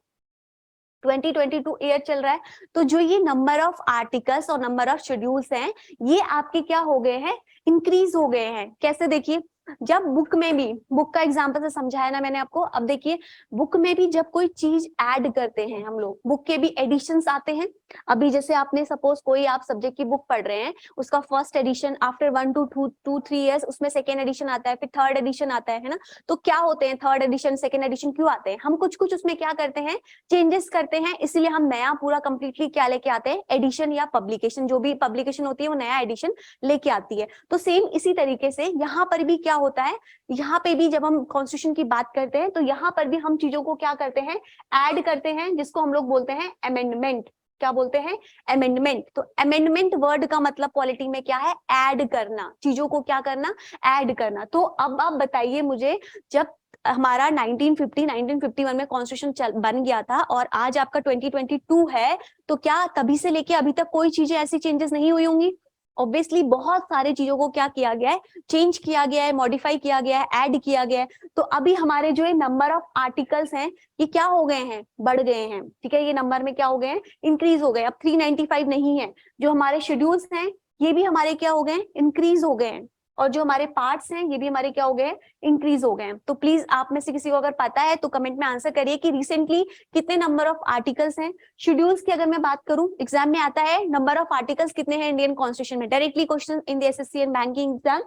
2022 ईयर चल रहा है। तो जो ये नंबर ऑफ आर्टिकल्स और नंबर ऑफ शेड्यूल्स हैं, ये आपके क्या हो गए हैं, इंक्रीज हो गए हैं। कैसे, देखिए जब बुक में भी, बुक का एग्जांपल से समझाया ना मैंने आपको, अब देखिए बुक में भी जब कोई चीज ऐड करते हैं हम लोग, बुक के भी एडिशंस आते हैं। अभी जैसे आपने सपोज कोई आप सब्जेक्ट की बुक पढ़ रहे हैं, उसका first edition after 1 to 2 3 years उसमें सेकेंड एडिशन आता है, फिर थर्ड एडिशन आता है ना। तो क्या होते हैं थर्ड एडिशन सेकेंड एडिशन क्यों आते हैं? हम कुछ कुछ उसमें क्या करते हैं, चेंजेस करते हैं, इसीलिए हम नया पूरा कंप्लीटली क्या लेके आते हैं, एडिशन या पब्लिकेशन, जो भी पब्लिकेशन होती है वो नया एडिशन लेके आती है। तो सेम इसी तरीके से यहाँ पर भी क्या होता है, यहाँ पे भी जब हम कॉन्स्टिट्यूशन की बात करते हैं तो यहाँ पर भी हम चीजों को क्या करते हैं, ऐड करते हैं, जिसको हम लोग बोलते हैं अमेंडमेंट। क्या बोलते हैं? अमेंडमेंट। तो अमेंडमेंट वर्ड का मतलब पॉलिटी में क्या है, ऐड करना, चीजों को क्या करना, ऐड करना। तो अब आप बताइए मुझे, जब हमारा 1951 में कॉन्स्टिट्यूशन बन गया था और आज आपका 2022 है, तो क्या तभी से लेके अभी तक कोई चीजें ऐसी चेंजेस नहीं हुई होंगी? ऑब्वियसली बहुत सारी चीजों को क्या किया गया है, चेंज किया गया है, मॉडिफाई किया गया है, ऐड किया गया है। तो अभी हमारे जो ये नंबर ऑफ आर्टिकल्स हैं ये क्या हो गए हैं, बढ़ गए हैं, ठीक है, ये नंबर में क्या हो गए हैं, इंक्रीज हो गए। अब 395 नहीं है, जो हमारे शेड्यूल्स हैं ये भी हमारे क्या हो गए, इंक्रीज हो गए हैं, और जो हमारे पार्ट्स हैं ये भी हमारे क्या हो गए, इंक्रीज हो गए हैं। तो प्लीज आप में से किसी को अगर पता है तो कमेंट में आंसर करिए कि रिसेंटली कितने नंबर ऑफ आर्टिकल्स हैं। शेड्यूल्स की अगर मैं बात करूं, एग्जाम में आता है नंबर ऑफ आर्टिकल्स कितने हैं इंडियन कॉन्स्टिट्यूशन में, directly question in the assessee and banking exam.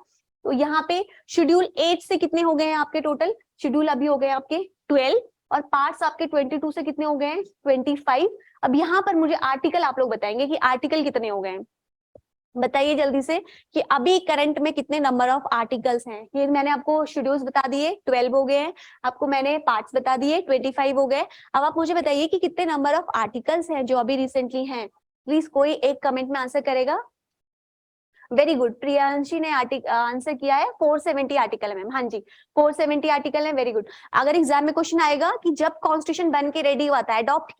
तो यहाँ पे शेड्यूल 8 से कितने हो गए हैं आपके टोटल शेड्यूल, अभी हो गए आपके 12, और पार्ट्स आपके 22 से कितने हो गए हैं, 25। अब यहाँ पर मुझे आर्टिकल आप लोग बताएंगे कि आर्टिकल कितने हो गए हैं, बताइए जल्दी से कि अभी करंट में कितने नंबर ऑफ आर्टिकल्स हैं। ये मैंने आपको शेड्यूल्स बता दिए 12 हो गए हैं, आपको मैंने पार्ट्स बता दिए 25 हो गए। अब आप मुझे बताइए कि कितने नंबर ऑफ आर्टिकल्स हैं जो अभी रिसेंटली हैं। प्लीज कोई एक कमेंट में आंसर करेगा। वेरी गुड, प्रियांशी ने आंसर किया है 470 आर्टिकल है मैम। हाँ जी 470 आर्टिकल है, वेरी गुड। अगर एग्जाम में क्वेश्चन आएगा कि जब कॉन्स्टिट्यूशन बन के रेडी हुआ था, अडॉप्ट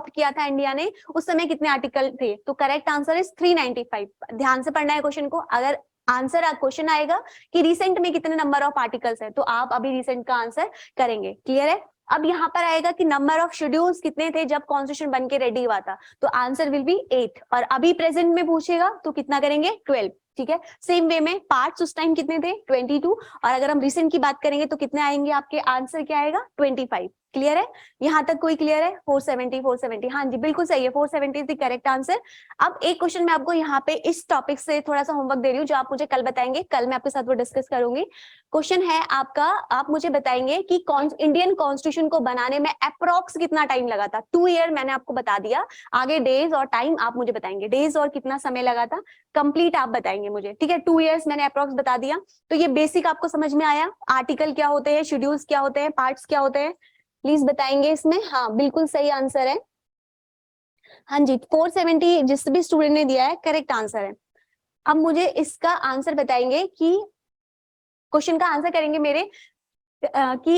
किया था इंडिया ने, उस समय कितने आर्टिकल थे, तो करेक्ट आंसर इज 395। ध्यान से पढ़ना है क्वेश्चन को। अगर आंसर क्वेश्चन आएगा कि रिसेंट में कितने नंबर ऑफ आर्टिकल्स है, तो आप अभी रिसेंट का आंसर करेंगे। क्लियर है? अब यहाँ पर आएगा कि नंबर ऑफ शेड्यूल्स कितने थे जब कॉन्स्टिट्यूशन बन के रेडी हुआ था, तो आंसर विल बी 8, और अभी प्रेजेंट में पूछेगा तो कितना करेंगे, 12। ठीक है, सेम वे में पार्ट्स उस टाइम कितने थे, 22, और अगर हम रिसेंट की बात करेंगे तो कितने आएंगे, आपके आंसर क्या आएगा, 25। क्लियर है? यहाँ तक कोई क्लियर है? 470, हाँ जी बिल्कुल सही है, 470 इज द करेक्ट आंसर। अब एक क्वेश्चन मैं आपको यहाँ पे इस टॉपिक से थोड़ा सा होमवर्क दे रही हूँ, जो आप मुझे कल बताएंगे, कल मैं आपके साथ वो डिस्कस करूंगी। क्वेश्चन है आपका, आप मुझे बताएंगे कि इंडियन कॉन्स्टिट्यूशन को बनाने में अप्रोक्स कितना टाइम लगा था। 2 ईयर मैंने आपको बता दिया, आगे डेज और टाइम आप मुझे बताएंगे, डेज और कितना समय लगा था कंप्लीट आप बताएंगे मुझे। ठीक है, 2 इयर्स मैंने अप्रोक्स बता दिया। तो ये बेसिक आपको समझ में आया, आर्टिकल क्या होते हैं, शेड्यूल्स क्या होते हैं, पार्ट्स क्या होते हैं, प्लीज बताएंगे इसमें। हाँ बिल्कुल सही आंसर है, हाँ जी 470 जिस भी स्टूडेंट ने दिया है करेक्ट आंसर है। अब मुझे इसका आंसर बताएंगे कि क्वेश्चन का आंसर करेंगे मेरे कि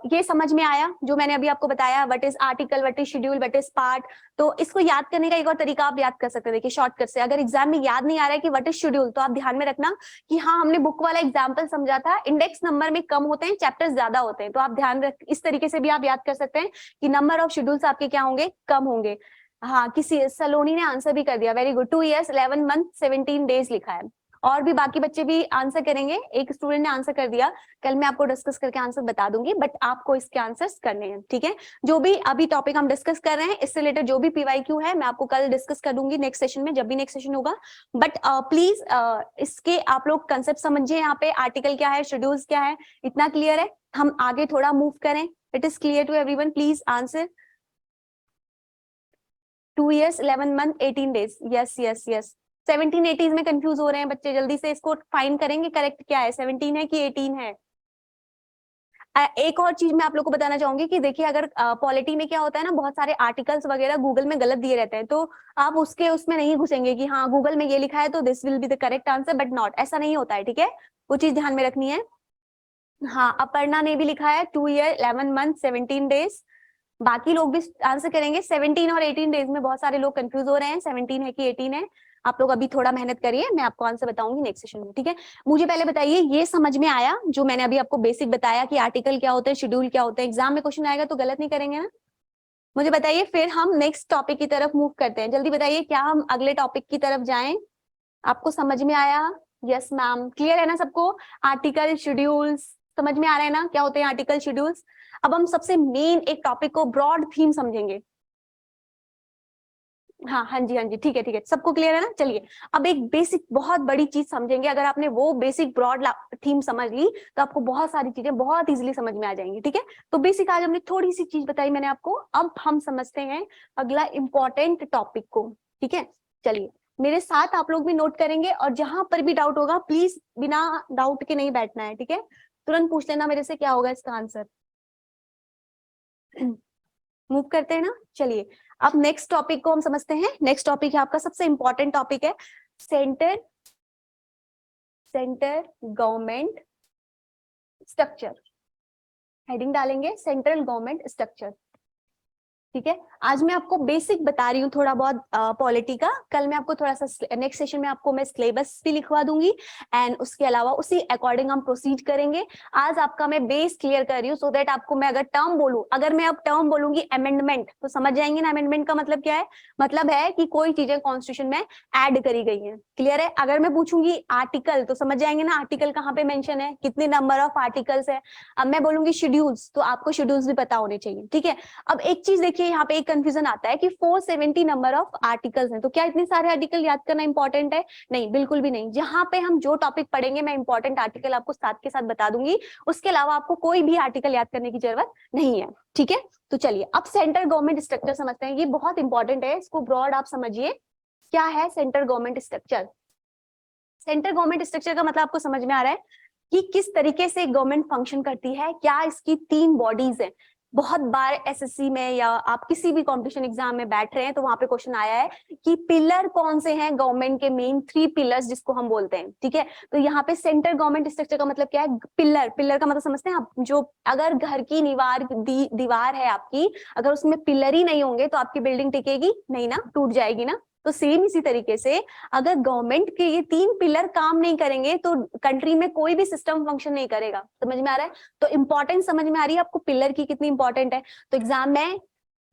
ये समझ में आया जो मैंने अभी आपको बताया, what is article, what is schedule, what is part. तो इसको याद करने का एक और तरीका आप याद कर सकते हैं, देखिए शॉर्टकट से। अगर एग्जाम में याद नहीं आ रहा है कि व्हाट इज शेड्यूल, तो आप ध्यान में रखना कि हाँ हमने बुक वाला एग्जाम्पल समझा था, इंडेक्स नंबर में कम होते हैं, चैप्टर्स ज्यादा होते हैं, तो आप ध्यान रख, इस तरीके से भी आप याद कर सकते हैं कि नंबर ऑफ शेड्यूल्स आपके क्या होंगे, कम होंगे। हाँ किसी सलोनी ने आंसर भी कर दिया, very good, 2 years 11 month 17 days लिखा है। और भी बाकी बच्चे भी आंसर करेंगे, एक स्टूडेंट ने आंसर कर दिया, कल मैं आपको डिस्कस करके आंसर बता दूंगी, बट आपको इसके आंसर्स करने हैं। ठीक है, जो भी अभी टॉपिक हम डिस्कस कर रहे हैं इससे रिलेटेड जो भी पीवाईक्यू है मैं आपको कल डिस्कस कर दूंगी नेक्स्ट सेशन में, जब भी नेक्स्ट सेशन होगा। बट प्लीज इसके आप लोग कंसेप्ट समझिए, यहाँ पे आर्टिकल क्या है, शेड्यूल्स क्या है, इतना क्लियर है। हम आगे थोड़ा मूव करें, it is clear to everyone, please answer. 2 years 11 month 18 days, yes yes yes. 17 80 में कंफ्यूज हो रहे हैं बच्चे, जल्दी से इसको फाइंड करेंगे करेक्ट क्या है, 17 है कि 18 है। एक और चीज मैं आप लोग को बताना चाहूंगी कि देखिए अगर पॉलिटी में क्या होता है ना, बहुत सारे आर्टिकल्स वगैरह गूगल में गलत दिए रहते हैं, तो आप उसमें नहीं घुसेंगे कि हाँ गूगल में ये लिखा है तो this will be the correct answer, but not, ऐसा नहीं होता है। ठीक है, वो चीज ध्यान में रखनी है। हाँ अपर्णा ने भी लिखा है 2 year 11 month 17 days, बाकी लोग भी आंसर करेंगे। 17 और 18 डेज में बहुत सारे लोग कंफ्यूज हो रहे हैं, 17 है कि 18 है। आप लोग अभी थोड़ा मेहनत करिए, मैं आपको आंसर बताऊंगी नेक्स्ट सेशन में। ठीक है, मुझे पहले बताइए ये समझ में आया जो मैंने अभी आपको बेसिक बताया कि आर्टिकल क्या होते हैं, शेड्यूल क्या होते हैं, एग्जाम में क्वेश्चन आएगा तो गलत नहीं करेंगे ना। मुझे बताइए, फिर हम नेक्स्ट टॉपिक की तरफ मूव करते हैं, जल्दी बताइए क्या हम अगले टॉपिक की तरफ जाएं। आपको समझ में आया, यस मैम, क्लियर है ना सबको? आर्टिकल शेड्यूल्स समझ में आ रहा है ना, क्या होते हैं आर्टिकल शेड्यूल्स? अब हम सबसे मेन एक टॉपिक को ब्रॉड थीम समझेंगे। हाँ हाँ जी, हाँ जी, ठीक है, सबको क्लियर है ना? चलिए अब एक बेसिक बहुत बड़ी चीज समझेंगे। अगर आपने वो बेसिक ब्रॉड थीम समझ ली तो आपको बहुत सारी चीजें बहुत इजीली समझ में आ जाएंगी, ठीक है? तो बेसिक आज हमने थोड़ी सी चीज बताई मैंने आपको, अब हम समझते हैं अगला इंपॉर्टेंट टॉपिक को, ठीक है? चलिए मेरे साथ आप लोग भी नोट करेंगे, और जहां पर भी डाउट होगा प्लीज बिना डाउट के नहीं बैठना है, ठीक है? तुरंत पूछ लेना मेरे से क्या होगा इसका आंसर। मूव करते हैं ना? चलिए अब नेक्स्ट टॉपिक को हम समझते हैं। नेक्स्ट टॉपिक है आपका सबसे इंपॉर्टेंट टॉपिक है सेंटर गवर्नमेंट स्ट्रक्चर। हेडिंग डालेंगे सेंट्रल गवर्नमेंट स्ट्रक्चर, ठीक है? आज मैं आपको बेसिक बता रही हूँ थोड़ा बहुत पॉलिटी का। कल मैं आपको थोड़ा सा नेक्स्ट सेशन में आपको मैं सिलेबस भी लिखवा दूंगी, एंड उसके अलावा उसी अकॉर्डिंग हम प्रोसीड करेंगे। आज आपका मैं बेस क्लियर कर रही हूँ, सो दैट आपको मैं अगर टर्म बोलूं, अगर मैं अब टर्म बोलूंगी अमेंडमेंट, तो समझ जाएंगे ना अमेंडमेंट का मतलब क्या है? मतलब है कि कोई चीजें कॉन्स्टिट्यूशन में ऐड करी गई है, क्लियर है? अगर मैं पूछूंगी आर्टिकल, तो समझ जाएंगे ना आर्टिकल कहाँ पे मेंशन है, कितने नंबर ऑफ आर्टिकल्स है। अब मैं बोलूंगी शेड्यूल्स, तो आपको शेड्यूल्स भी पता होने चाहिए, ठीक है? अब एक चीज देखिए, यहाँ पे एक कंफ्यूजन आता है कि 470 नंबर ऑफ आर्टिकल्स हैं, तो क्या इतने सारे आर्टिकल याद करना इंपॉर्टेंट है? नहीं, बिल्कुल भी नहीं। जहां पे हम जो टॉपिक पढ़ेंगे मैं इंपॉर्टेंट आर्टिकल आपको साथ के साथ बता दूंगी, उसके अलावा आपको कोई भी आर्टिकल याद करने की जरूरत नहीं है, ठीक है? तो चलिए अब सेंट्रल गवर्नमेंट स्ट्रक्चर समझते हैं, ये बहुत इंपॉर्टेंट है, इसको ब्रॉड आप समझिए। क्या है central government structure? Central government structure का मतलब आपको समझ में आ रहा है कि किस तरीके से गवर्नमेंट फंक्शन करती है, क्या इसकी 3 बॉडीज हैं। बहुत बार एसएससी में या आप किसी भी कंपटीशन एग्जाम में बैठ रहे हैं तो वहां पे क्वेश्चन आया है कि पिलर कौन से हैं गवर्नमेंट के, मेन 3 पिलर्स जिसको हम बोलते हैं, ठीक है? तो यहाँ पे सेंट्रल गवर्नमेंट स्ट्रक्चर का मतलब क्या है? पिलर का मतलब समझते हैं आप? जो अगर घर की दीवार है आपकी, अगर उसमें पिलर ही नहीं होंगे तो आपकी बिल्डिंग टिकेगी नहीं ना, टूट जाएगी ना। तो सेम इसी तरीके से अगर गवर्नमेंट के ये 3 पिलर काम नहीं करेंगे तो कंट्री में कोई भी सिस्टम फंक्शन नहीं करेगा। समझ में आ रहा है? तो इंपॉर्टेंस समझ में आ रही है आपको पिलर की कितनी इंपॉर्टेंट है? तो एग्जाम में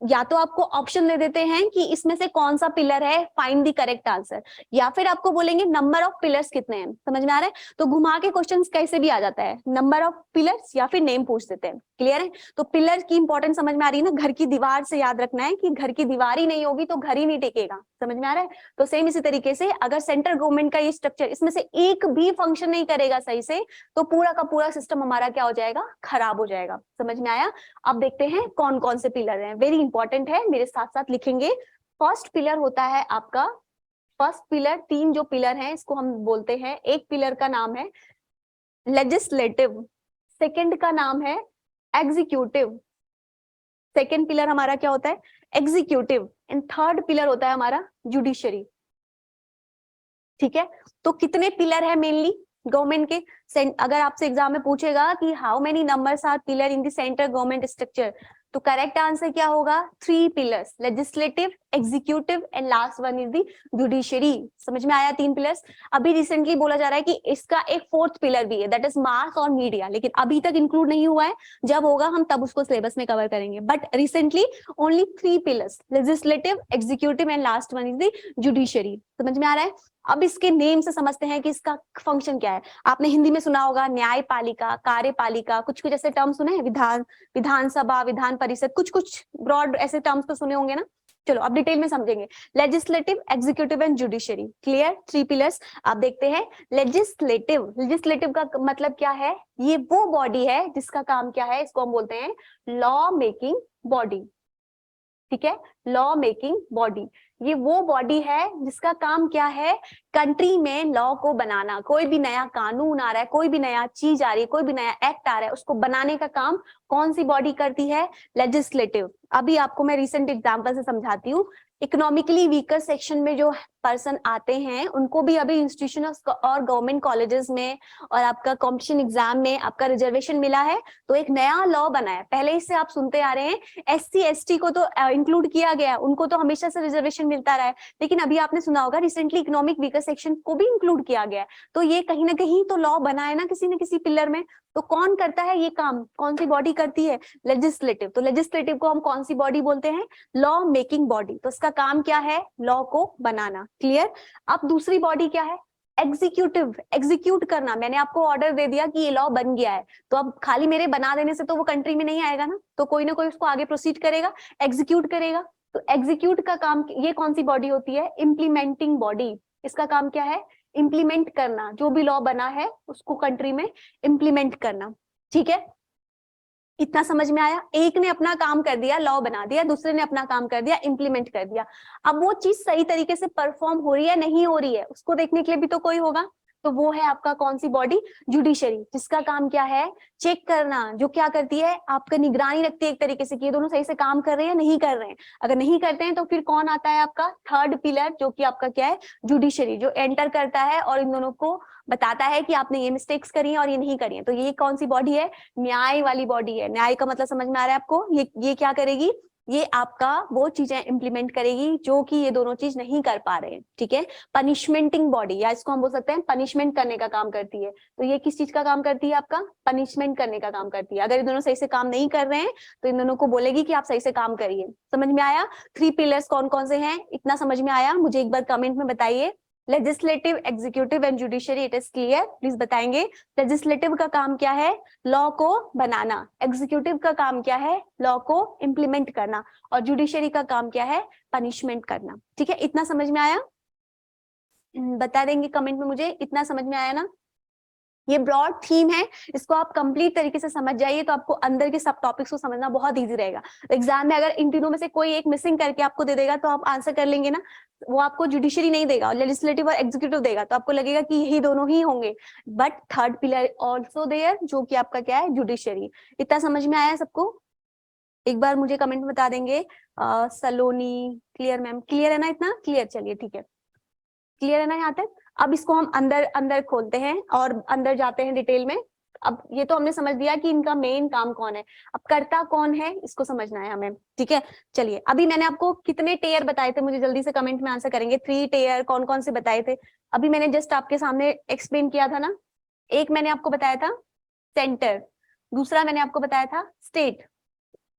या तो आपको ऑप्शन दे देते हैं कि इसमें से कौन सा पिलर है, फाइंड द करेक्ट आंसर, या फिर आपको बोलेंगे नंबर ऑफ पिलर्स कितने हैं। समझ में आ रहा है? तो घुमा के क्वेश्चंस कैसे भी आ जाता है, नंबर ऑफ पिलर्स या फिर नेम पूछ देते हैं, क्लियर है? तो पिलर की इंपॉर्टेंस समझ में आ रही है ना? घर की दीवार से याद रखना है कि घर की दीवार ही नहीं होगी तो घर ही नहीं टिकेगा। समझ में आ रहा है? तो सेम इसी तरीके से अगर सेंट्रल गवर्नमेंट का ये स्ट्रक्चर, इसमें से एक भी फंक्शन नहीं करेगा सही से, तो पूरा का पूरा सिस्टम हमारा क्या हो जाएगा? खराब हो जाएगा। समझ में आया? अब देखते हैं कौन कौन से पिलर हैं, वेरी इंपॉर्टेंट है, मेरे साथ साथ लिखेंगे। फर्स्ट पिलर होता है आपका, फर्स्ट पिलर, 3 जो पिलर हैं इसको हम बोलते हैं, एक पिलर का नाम है लेजिस्लेटिव, सेकंड का नाम है एग्जीक्यूटिव, सेकंड पिलर हमारा क्या होता है? एग्जीक्यूटिव, एंड थर्ड पिलर होता है हमारा जुडिशरी, ठीक है? तो कितने पिलर है मेनली गवर्नमेंट के? अगर आपसे एग्जाम में पूछेगा कि how many numbers are pillar in the central government structure, तो करेक्ट आंसर क्या होगा? 3 pillars, legislative, executive and last one is the judiciary. समझ में आया? 3 पिलर्स। अभी रिसेंटली बोला जा रहा है कि इसका एक 4th पिलर भी है, दैट इज मास और मीडिया, लेकिन अभी तक इंक्लूड नहीं हुआ है, जब होगा हम तब उसको सिलेबस में कवर करेंगे। But recently only 3 pillars, legislative, executive and last one is the judiciary. समझ में आ रहा है? अब इसके नेम से समझते हैं कि इसका फंक्शन क्या है। आपने हिंदी में सुना होगा न्यायपालिका, कार्यपालिका, कुछ कुछ ऐसे टर्म सुने हैं, विधानसभा, विधान परिषद, कुछ कुछ ब्रॉड ऐसे टर्म्स तो सुने होंगे ना। चलो अब डिटेल में समझेंगे। Legislative, executive and judiciary, clear? 3 pillars. आप देखते हैं लेजिस्लेटिव, लेजिस्लेटिव का मतलब क्या है? ये वो बॉडी है जिसका काम क्या है, इसको हम बोलते हैं लॉ मेकिंग बॉडी, ठीक है? लॉ मेकिंग बॉडी, ये वो बॉडी है जिसका काम क्या है? कंट्री में लॉ को बनाना। कोई भी नया कानून आ रहा है, कोई भी नया चीज आ रही है, कोई भी नया एक्ट आ रहा है, उसको बनाने का काम कौन सी बॉडी करती है? लेजिस्लेटिव। अभी आपको मैं रिसेंट एग्जांपल से समझाती हूँ। इकोनॉमिकली वीकर सेक्शन में जो पर्सन आते हैं उनको भी अभी इंस्टीट्यूशन और गवर्नमेंट कॉलेजेस में और आपका कॉम्पिटिशन एग्जाम में आपका रिजर्वेशन मिला है, तो एक नया लॉ बना है। पहले इससे आप सुनते आ रहे हैं एससी एसटी को तो इंक्लूड किया गया, उनको तो हमेशा से रिजर्वेशन मिलता रहा है, लेकिन अभी आपने सुना होगा रिसेंटली इकोनॉमिक वीकर सेक्शन को भी इंक्लूड किया गया है। तो ये कहीं ना कहीं तो लॉ बना है ना किसी न किसी पिलर में। तो कौन करता है ये काम, कौन सी बॉडी करती है? लेजिस्लेटिव। तो लेजिस्लेटिव को हम कौन सी बॉडी बोलते हैं? Law making body. तो इसका काम क्या है? लॉ को बनाना, क्लियर? अब दूसरी बॉडी क्या है? एग्जीक्यूटिव, एग्जीक्यूट करना, मैंने आपको ऑर्डर दे दिया कि ये लॉ बन गया है, तो अब खाली मेरे बना देने से तो वो कंट्री में नहीं आएगा ना, तो कोई ना कोई उसको आगे प्रोसीड करेगा, एग्जीक्यूट करेगा। तो एग्जीक्यूट का काम, ये कौन सी बॉडी होती है? Implementing body. इसका काम क्या है? इम्प्लीमेंट करना, जो भी लॉ बना है उसको कंट्री में इम्प्लीमेंट करना। ठीक है, इतना समझ में आया? एक ने अपना काम कर दिया, लॉ बना दिया, दूसरे ने अपना काम कर दिया, इम्प्लीमेंट कर दिया। अब वो चीज सही तरीके से परफॉर्म हो रही है नहीं हो रही है, उसको देखने के लिए भी तो कोई होगा, तो वो है आपका कौन सी बॉडी? जुडिशरी, जिसका काम क्या है? चेक करना, जो क्या करती है? आपका निगरानी रखती है एक तरीके से कि ये दोनों सही से काम कर रहे हैं नहीं कर रहे हैं। अगर नहीं करते हैं तो फिर कौन आता है आपका? थर्ड पिलर, जो कि आपका क्या है? जुडिशरी, जो एंटर करता है और इन दोनों को बताता है कि आपने ये मिस्टेक्स करी है और ये नहीं करी है। तो ये कौन सी बॉडी है? न्याय वाली बॉडी है। न्याय का मतलब समझ में आ रहा है आपको? ये क्या करेगी? ये आपका वो चीजें इंप्लीमेंट करेगी जो कि ये दोनों चीज नहीं कर पा रहे हैं। ठीक है, पनिशमेंटिंग बॉडी, या इसको हम बोल सकते हैं पनिशमेंट करने का काम करती है। तो ये किस चीज का काम करती है? आपका पनिशमेंट करने का काम करती है। अगर ये दोनों सही से काम नहीं कर रहे हैं तो इन दोनों को बोलेगी कि आप सही से काम करिए। समझ में आया? 3 पिलर्स कौन कौन से हैं, इतना समझ में आया? मुझे एक बार कमेंट में बताइए। Legislative, executive and judiciary, it is clear? Please बताएंगे। लेजिस्लेटिव का काम क्या है? लॉ को बनाना। एग्जीक्यूटिव का काम क्या है? लॉ को इम्प्लीमेंट करना। और जुडिशरी का काम क्या है? पनिशमेंट करना। ठीक है, इतना समझ में आया? बता देंगे कमेंट में मुझे, इतना समझ में आया ना? ये ब्रॉड थीम है, इसको आप कंप्लीट तरीके से समझ जाइए तो आपको अंदर के सब टॉपिक्स को समझना बहुत इजी रहेगा। एग्जाम में अगर इन तीनों में से कोई एक मिसिंग करके आपको दे देगा तो आप आंसर कर लेंगे ना, वो आपको जुडिशरी नहीं देगा, लेजिस्लेटिव और एग्जीक्यूटिव देगा, तो आपको लगेगा कि यही दोनों ही होंगे, but third pillar also there, जो कि आपका क्या है? जुडिशरी। इतना समझ में आया सबको? एक बार मुझे कमेंट में बता देंगे। सलोनी, क्लियर मैम? क्लियर है ना? इतना क्लियर? चलिए ठीक है, क्लियर है ना यहाँ तक? अब इसको हम अंदर अंदर खोलते हैं और अंदर जाते हैं डिटेल में। अब ये तो हमने समझ दिया कि इनका मेन काम कौन है, अब करता कौन है इसको समझना है हमें। ठीक है, चलिए अभी मैंने आपको कितने टेयर बताए थे, मुझे जल्दी से कमेंट में आंसर करेंगे। 3 टेयर कौन कौन से बताए थे? अभी मैंने जस्ट आपके सामने एक्सप्लेन किया था ना। एक मैंने आपको बताया था सेंटर, दूसरा मैंने आपको बताया था स्टेट।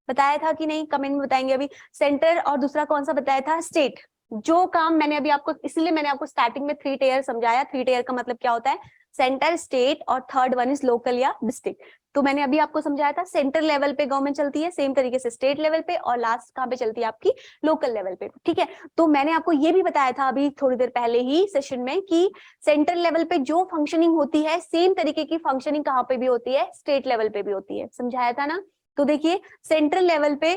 बताया था कि नहीं? कमेंट में बताएंगे अभी। सेंटर और दूसरा कौन सा बताया था? स्टेट। जो काम मैंने अभी आपको, इसलिए मैंने आपको स्टार्टिंग में 3 टेयर समझाया। 3 टेयर का मतलब क्या होता है? सेंटर, स्टेट और थर्ड वन इज लोकल या डिस्ट्रिक्ट। तो मैंने अभी आपको समझाया था सेंटर लेवल पे गवर्नमेंट चलती है, सेम तरीके से स्टेट लेवल पे, और लास्ट कहाँ पे चलती है? आपकी लोकल लेवल पे। ठीक है, तो मैंने आपको ये भी बताया था अभी थोड़ी देर पहले ही सेशन में कि सेंटर लेवल पे जो फंक्शनिंग होती है सेम तरीके की फंक्शनिंग कहाँ पे भी होती है? स्टेट लेवल पे भी होती है। समझाया था ना? तो देखिए सेंट्रल लेवल पे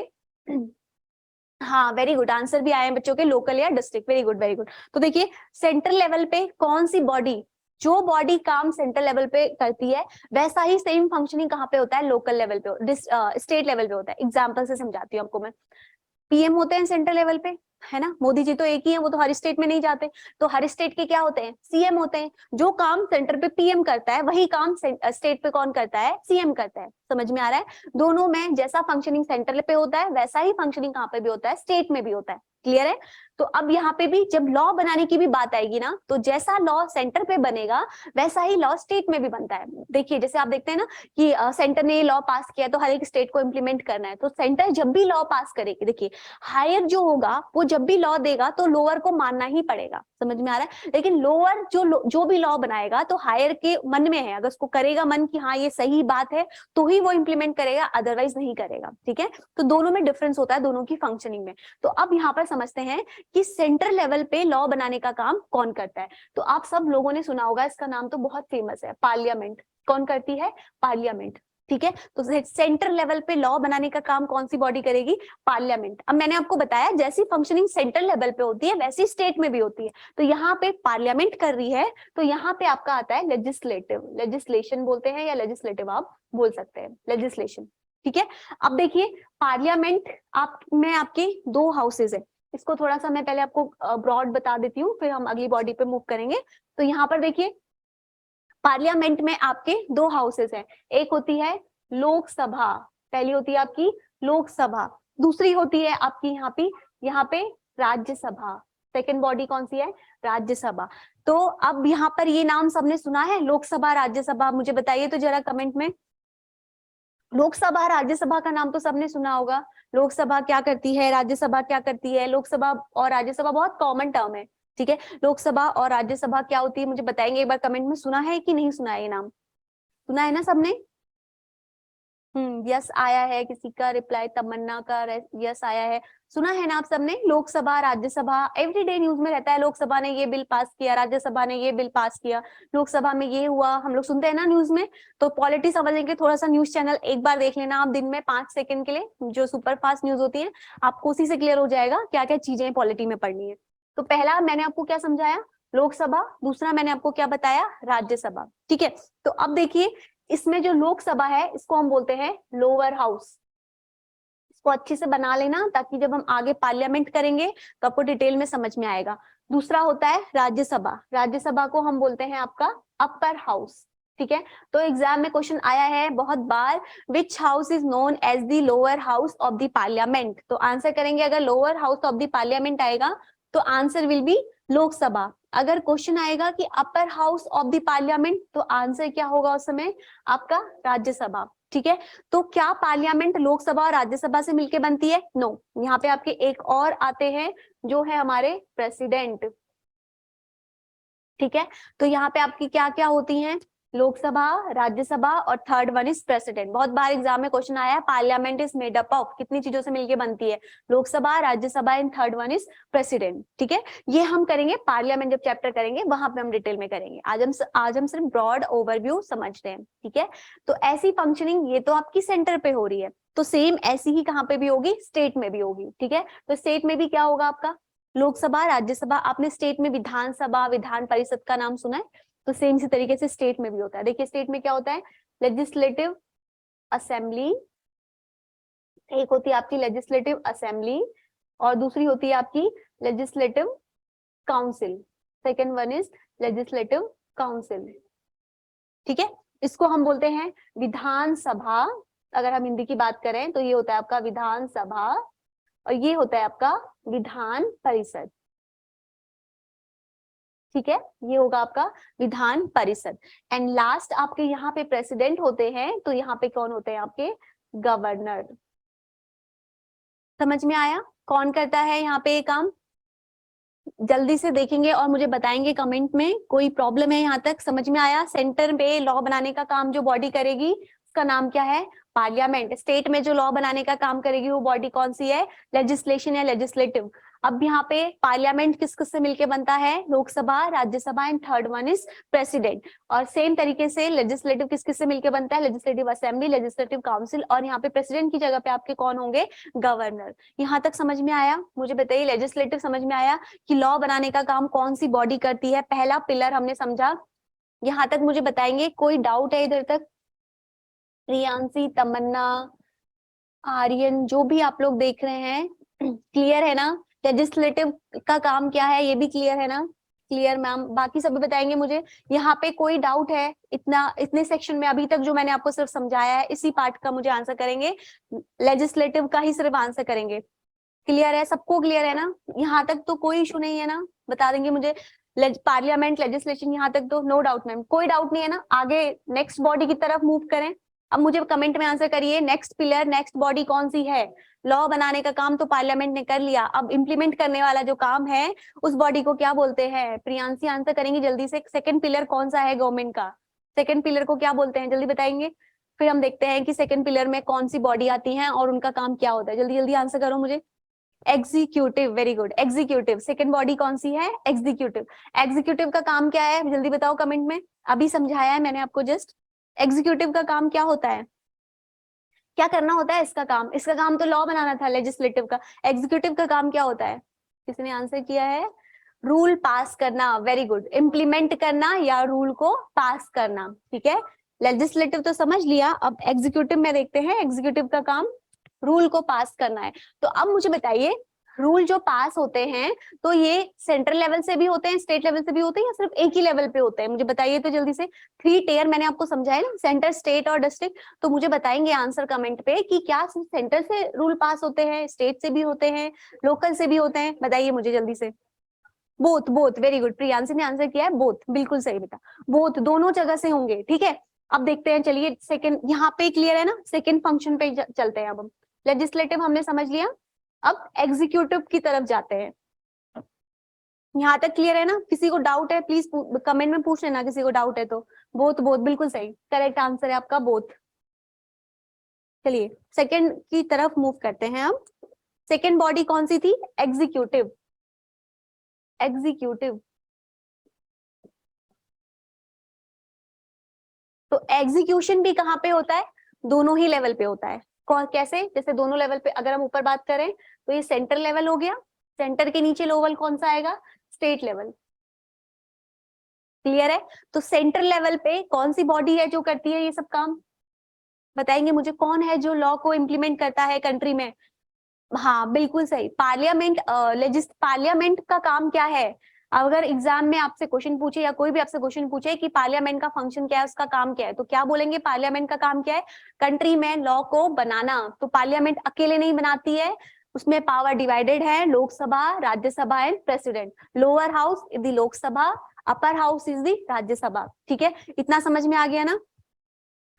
हाँ वेरी गुड, आंसर भी आए हैं बच्चों के, लोकल या district. Very good very good. तो देखिए सेंट्रल लेवल पे कौन सी बॉडी, जो बॉडी काम सेंट्रल लेवल पे करती है वैसा ही सेम फंक्शनिंग कहाँ पे होता है? लोकल लेवल पे, स्टेट लेवल पे होता है। एग्जाम्पल से समझाती हूँ आपको मैं। पीएम होते हैं सेंट्रल लेवल पे, है ना? मोदी जी तो एक ही है, वो तो हर स्टेट में नहीं जाते। तो हर स्टेट के क्या होते हैं? सीएम होते हैं। जो काम सेंटर पे पीएम करता है वही काम स्टेट पे कौन करता है? सीएम करता है। समझ में आ रहा है? दोनों में जैसा फंक्शनिंग सेंटर पे होता है वैसा ही फंक्शनिंग कहाँ पे भी होता है? स्टेट में भी होता है। क्लियर है? तो अब यहाँ पे भी जब लॉ बनाने की भी बात आएगी ना, तो जैसा लॉ सेंटर पे बनेगा वैसा ही लॉ स्टेट में भी बनता है। देखिए जैसे आप देखते हैं ना कि सेंटर ने लॉ पास किया तो हर एक स्टेट को इंप्लीमेंट करना है, तो सेंटर जब भी लॉ पास करेगी, देखिए हायर जो होगा वो जब भी लॉ देगा तो लोअर को मानना ही पड़ेगा। समझ में आ रहा है? लेकिन लोअर जो भी लॉ बनाएगा तो हायर के मन में है, अगर उसको करेगा मन कि हाँ ये सही बात है तो ही वो इंप्लीमेंट करेगा, अदरवाइज नहीं करेगा। ठीक है, तो दोनों में डिफरेंस होता है, दोनों की फंक्शनिंग में। तो अब यहाँ पर समझते हैं कि सेंटर लेवल पे लॉ बनाने का काम कौन करता है। तो आप सब लोगों ने सुना होगा, इसका नाम तो बहुत फेमस है, पार्लियामेंट। कौन करती है? पार्लियामेंट। ठीक है, तो सेंटर लेवल पे लॉ बनाने का काम कौन सी बॉडी करेगी? पार्लियामेंट। अब मैंने आपको बताया जैसी फंक्शनिंग सेंटर लेवल पे होती है वैसी स्टेट में भी होती है। तो यहाँ पे पार्लियामेंट कर रही है तो यहाँ पे आपका आता है लेजिस्लेटिव, लेजिस्लेशन बोलते हैं या लेजिस्लेटिव आप बोल सकते हैं, लेजिस्लेशन। ठीक है, अब देखिए पार्लियामेंट आप में आपके 2 हाउसेज है। इसको थोड़ा सा मैं पहले आपको ब्रॉड बता देती हूँ, फिर हम अगली बॉडी पे मूव करेंगे। तो यहाँ पर देखिए पार्लियामेंट में आपके 2 हाउसेस हैं। एक होती है लोकसभा, पहली होती है आपकी लोकसभा, दूसरी होती है आपकी यहाँ पे राज्यसभा। सेकंड बॉडी कौन सी है? राज्यसभा। तो अब यहाँ पर ये नाम सबने सुना है, लोकसभा राज्यसभा? मुझे बताइए तो जरा कमेंट में। लोकसभा राज्यसभा का नाम तो सबने सुना होगा। लोकसभा क्या करती है, राज्यसभा क्या करती है? लोकसभा और राज्यसभा बहुत कॉमन टर्म है। ठीक है, लोकसभा और राज्यसभा क्या होती है मुझे बताएंगे एक बार कमेंट में, सुना है कि नहीं सुना है ये नाम, सुना है ना सबने? यस आया है, किसी का रिप्लाई, तमन्ना का यस आया है, सुना है ना आप सबने? लोकसभा राज्यसभा एवरीडे न्यूज में रहता है, लोकसभा ने ये बिल पास किया, राज्यसभा ने ये बिल पास किया, लोकसभा में ये हुआ, हम लोग सुनते हैं ना न्यूज में। तो पॉलिटी समझने के थोड़ा सा न्यूज चैनल एक बार देख लेना आप दिन में 5 सेकंड के लिए, जो सुपर फास्ट न्यूज होती है, आपको उसी से क्लियर हो जाएगा क्या क्या चीजें पॉलिटी में पढ़नी है। तो पहला मैंने आपको क्या समझाया, लोकसभा, दूसरा मैंने आपको क्या बताया, राज्यसभा। ठीक है, तो अब देखिए इसमें जो लोकसभा है इसको हम बोलते हैं लोअर हाउस, इसको अच्छे से बना लेना ताकि जब हम आगे पार्लियामेंट करेंगे तो आपको डिटेल में समझ में आएगा। दूसरा होता है राज्यसभा, राज्यसभा को हम बोलते हैं आपका अपर हाउस। ठीक है, तो एग्जाम में क्वेश्चन आया है बहुत बार, which house is known as the lower house of the parliament, तो आंसर करेंगे अगर lower house of the parliament आएगा तो आंसर विल बी लोकसभा। अगर क्वेश्चन आएगा कि upper house of the parliament तो आंसर क्या होगा उस समय, आपका राज्यसभा। ठीक है, तो क्या पार्लियामेंट लोकसभा और राज्यसभा से मिलकर बनती है? नो, यहाँ पे आपके एक और आते हैं जो है हमारे प्रेसिडेंट। ठीक है, तो यहाँ पे आपकी क्या क्या होती हैं, लोकसभा, राज्यसभा और थर्ड वन इज प्रेसिडेंट। बहुत बार एग्जाम में क्वेश्चन आया है parliament is made up of कितनी चीजों से मिलकर बनती है, Lok Sabha, Rajya Sabha and third one is president. ठीक है, ये हम करेंगे पार्लियामेंट जब चैप्टर करेंगे वहां पे हम डिटेल में करेंगे, आज हम सिर्फ ब्रॉड ओवरव्यू समझ रहे हैं। ठीक है, तो ऐसी फंक्शनिंग ये तो आपकी सेंटर पे हो रही है, तो सेम ऐसी ही कहाँ पे भी होगी, स्टेट में भी होगी। ठीक है, तो स्टेट में भी क्या होगा आपका, लोकसभा, राज्यसभा। आपने स्टेट में विधानसभा, विधान परिषद का नाम सुना है, तो सेम इसी तरीके से स्टेट में भी होता है। देखिए स्टेट में क्या होता है, लेजिस्लेटिव असेंबली, एक होती है आपकी लेजिस्लेटिव असेंबली और दूसरी होती है आपकी legislative council, second one is legislative council. ठीक है, इसको हम बोलते हैं विधानसभा। अगर हम हिंदी की बात करें तो ये होता है आपका विधानसभा और ये होता है आपका विधान परिषद। ठीक है, ये होगा आपका विधान परिषद। एंड लास्ट आपके यहाँ पे प्रेसिडेंट होते हैं, तो यहाँ पे कौन होते हैं आपके, गवर्नर। समझ में आया कौन करता है यहाँ पे ये काम, जल्दी से देखेंगे और मुझे बताएंगे कमेंट में कोई प्रॉब्लम है यहाँ तक, समझ में आया? सेंटर पे लॉ बनाने का काम जो बॉडी करेगी उसका नाम क्या है, पार्लियामेंट। स्टेट में जो लॉ बनाने का काम करेगी वो बॉडी कौन सी है, लेजिस्लेशन या लेजिस्लेटिव। अब यहाँ पे पार्लियामेंट किस किस से मिलके बनता है, Lok Sabha, Rajya Sabha and third one is president. और सेम तरीके से लेजिस्लेटिव किस किस से मिलके बनता है, लेजिस्लेटिव असेंबली, लेजिस्लेटिव काउंसिल, और यहाँ पे प्रेसिडेंट की जगह पे आपके कौन होंगे, गवर्नर। यहाँ तक समझ में आया? मुझे बताइए लेजिस्लेटिव समझ में आया कि लॉ बनाने का काम कौन सी बॉडी करती है, पहला पिलर हमने समझा। यहाँ तक मुझे बताएंगे, कोई डाउट है इधर तक? प्रियांशी, तमन्ना, आर्यन, जो भी आप लोग देख रहे हैं, क्लियर है ना? लेजिस्लेटिव का काम क्या है ये भी क्लियर है ना? क्लियर मैम, बाकी सभी बताएंगे मुझे। यहाँ पे कोई डाउट है? इतने सेक्शन में अभी तक जो मैंने आपको सिर्फ समझाया है इसी पार्ट का मुझे आंसर करेंगे, लेजिस्लेटिव का ही सिर्फ आंसर करेंगे। क्लियर है सबको? क्लियर है ना? यहाँ तक तो कोई इशू नहीं है ना? बता देंगे मुझे पार्लियामेंट, लेजिस्लेशन, यहाँ तक तो नो डाउट मैम, कोई डाउट नहीं है ना? आगे नेक्स्ट बॉडी की तरफ मूव करें। अब मुझे कमेंट में आंसर करिए, नेक्स्ट पिलर, नेक्स्ट बॉडी कौन सी है? लॉ बनाने का काम तो पार्लियामेंट ने कर लिया, अब इम्प्लीमेंट करने वाला जो काम है उस बॉडी को क्या बोलते हैं? प्रियांशी आंसर करेंगे जल्दी से, सेकंड पिलर कौन सा है गवर्नमेंट का? सेकंड पिलर को क्या बोलते हैं, जल्दी बताएंगे। फिर हम देखते हैं कि सेकंड पिलर में कौन सी बॉडी आती है और उनका काम क्या होता है। जल्दी जल्दी आंसर करो मुझे। Executive, very good, executive. Second body कौन सी है, एग्जीक्यूटिव। एग्जीक्यूटिव का काम क्या है जल्दी बताओ कमेंट में, अभी समझाया है मैंने आपको जस्ट। एग्जीक्यूटिव का काम क्या होता है, क्या करना होता है इसका काम? इसका काम तो लॉ बनाना था लेजिस्लेटिव का, एग्जीक्यूटिव का काम क्या होता है? किसने आंसर किया है? रूल पास करना, वेरी गुड, इम्प्लीमेंट करना या रूल को पास करना। ठीक है, लेजिस्लेटिव तो समझ लिया, अब एग्जीक्यूटिव में देखते हैं, एग्जीक्यूटिव का काम रूल को पास करना है। तो अब मुझे बताइए, रूल जो पास होते हैं तो ये सेंट्रल लेवल से भी होते हैं, स्टेट लेवल से भी होते हैं, या सिर्फ एक ही लेवल पे होते हैं? मुझे बताइए तो जल्दी से। 3 टियर मैंने आपको समझाया ना, सेंटर, स्टेट और डिस्ट्रिक्ट। तो मुझे बताएंगे आंसर कमेंट पे कि क्या सिर्फ सेंटर से रूल पास होते हैं, स्टेट से भी होते हैं, लोकल से भी होते हैं? बताइए मुझे जल्दी से। Both, both, very good, Priyanshi ने आंसर किया है बोथ, बिल्कुल सही बेटा, बोथ, दोनों जगह से होंगे। ठीक है, अब देखते हैं, चलिए सेकंड, यहाँ पे क्लियर है ना? सेकंड फंक्शन पे चलते हैं। अब हम लेजिस्लेटिव हमने समझ लिया, अब एग्जीक्यूटिव की तरफ जाते हैं। यहाँ तक क्लियर है ना? किसी को डाउट है प्लीज कमेंट में पूछ लेना, किसी को डाउट है तो। बोथ बोथ बिल्कुल सही, करेक्ट आंसर है आपका बोथ। चलिए सेकंड की तरफ मूव करते हैं हम। सेकंड बॉडी कौन सी थी? एग्जीक्यूटिव। एग्जीक्यूटिव। तो एग्जीक्यूशन भी कहाँ पे होता है? दोनों ही लेवल पे होता है। कौन कैसे? जैसे दोनों लेवल पे अगर हम ऊपर बात करें तो ये सेंटर लेवल हो गया, सेंटर के नीचे लेवल कौन सा आएगा? State level. क्लियर है? तो सेंटर लेवल पे कौन सी बॉडी है जो करती है ये सब काम? बताएंगे मुझे, कौन है जो लॉ को इम्प्लीमेंट करता है कंट्री में? हाँ बिल्कुल सही, पार्लियामेंट। पार्लियामेंट का काम क्या है? अगर एग्जाम में आपसे क्वेश्चन पूछे या कोई भी आपसे क्वेश्चन पूछे कि पार्लियामेंट का फंक्शन क्या है, उसका काम क्या है, तो क्या बोलेंगे? पार्लियामेंट का काम क्या है? कंट्री में लॉ को बनाना। तो पार्लियामेंट अकेले नहीं बनाती है, उसमें पावर डिवाइडेड है, Lok Sabha, Rajya Sabha and president. Lower house is the Lok Sabha, upper house is the Rajya Sabha. ठीक है, इतना समझ में आ गया ना?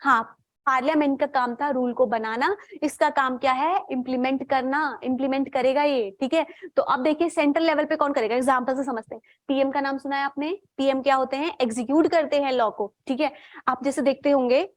हाँ, पार्लियामेंट का काम था रूल को बनाना, इसका काम क्या है? इम्प्लीमेंट करना, इम्प्लीमेंट करेगा ये। ठीक है, तो अब देखिए सेंट्रल लेवल पे कौन करेगा, एग्जांपल से समझते हैं। पीएम का नाम सुना है आपने? पीएम क्या होते हैं? एग्जीक्यूट करते हैं लॉ को। ठीक है, आप जैसे देखते होंगे,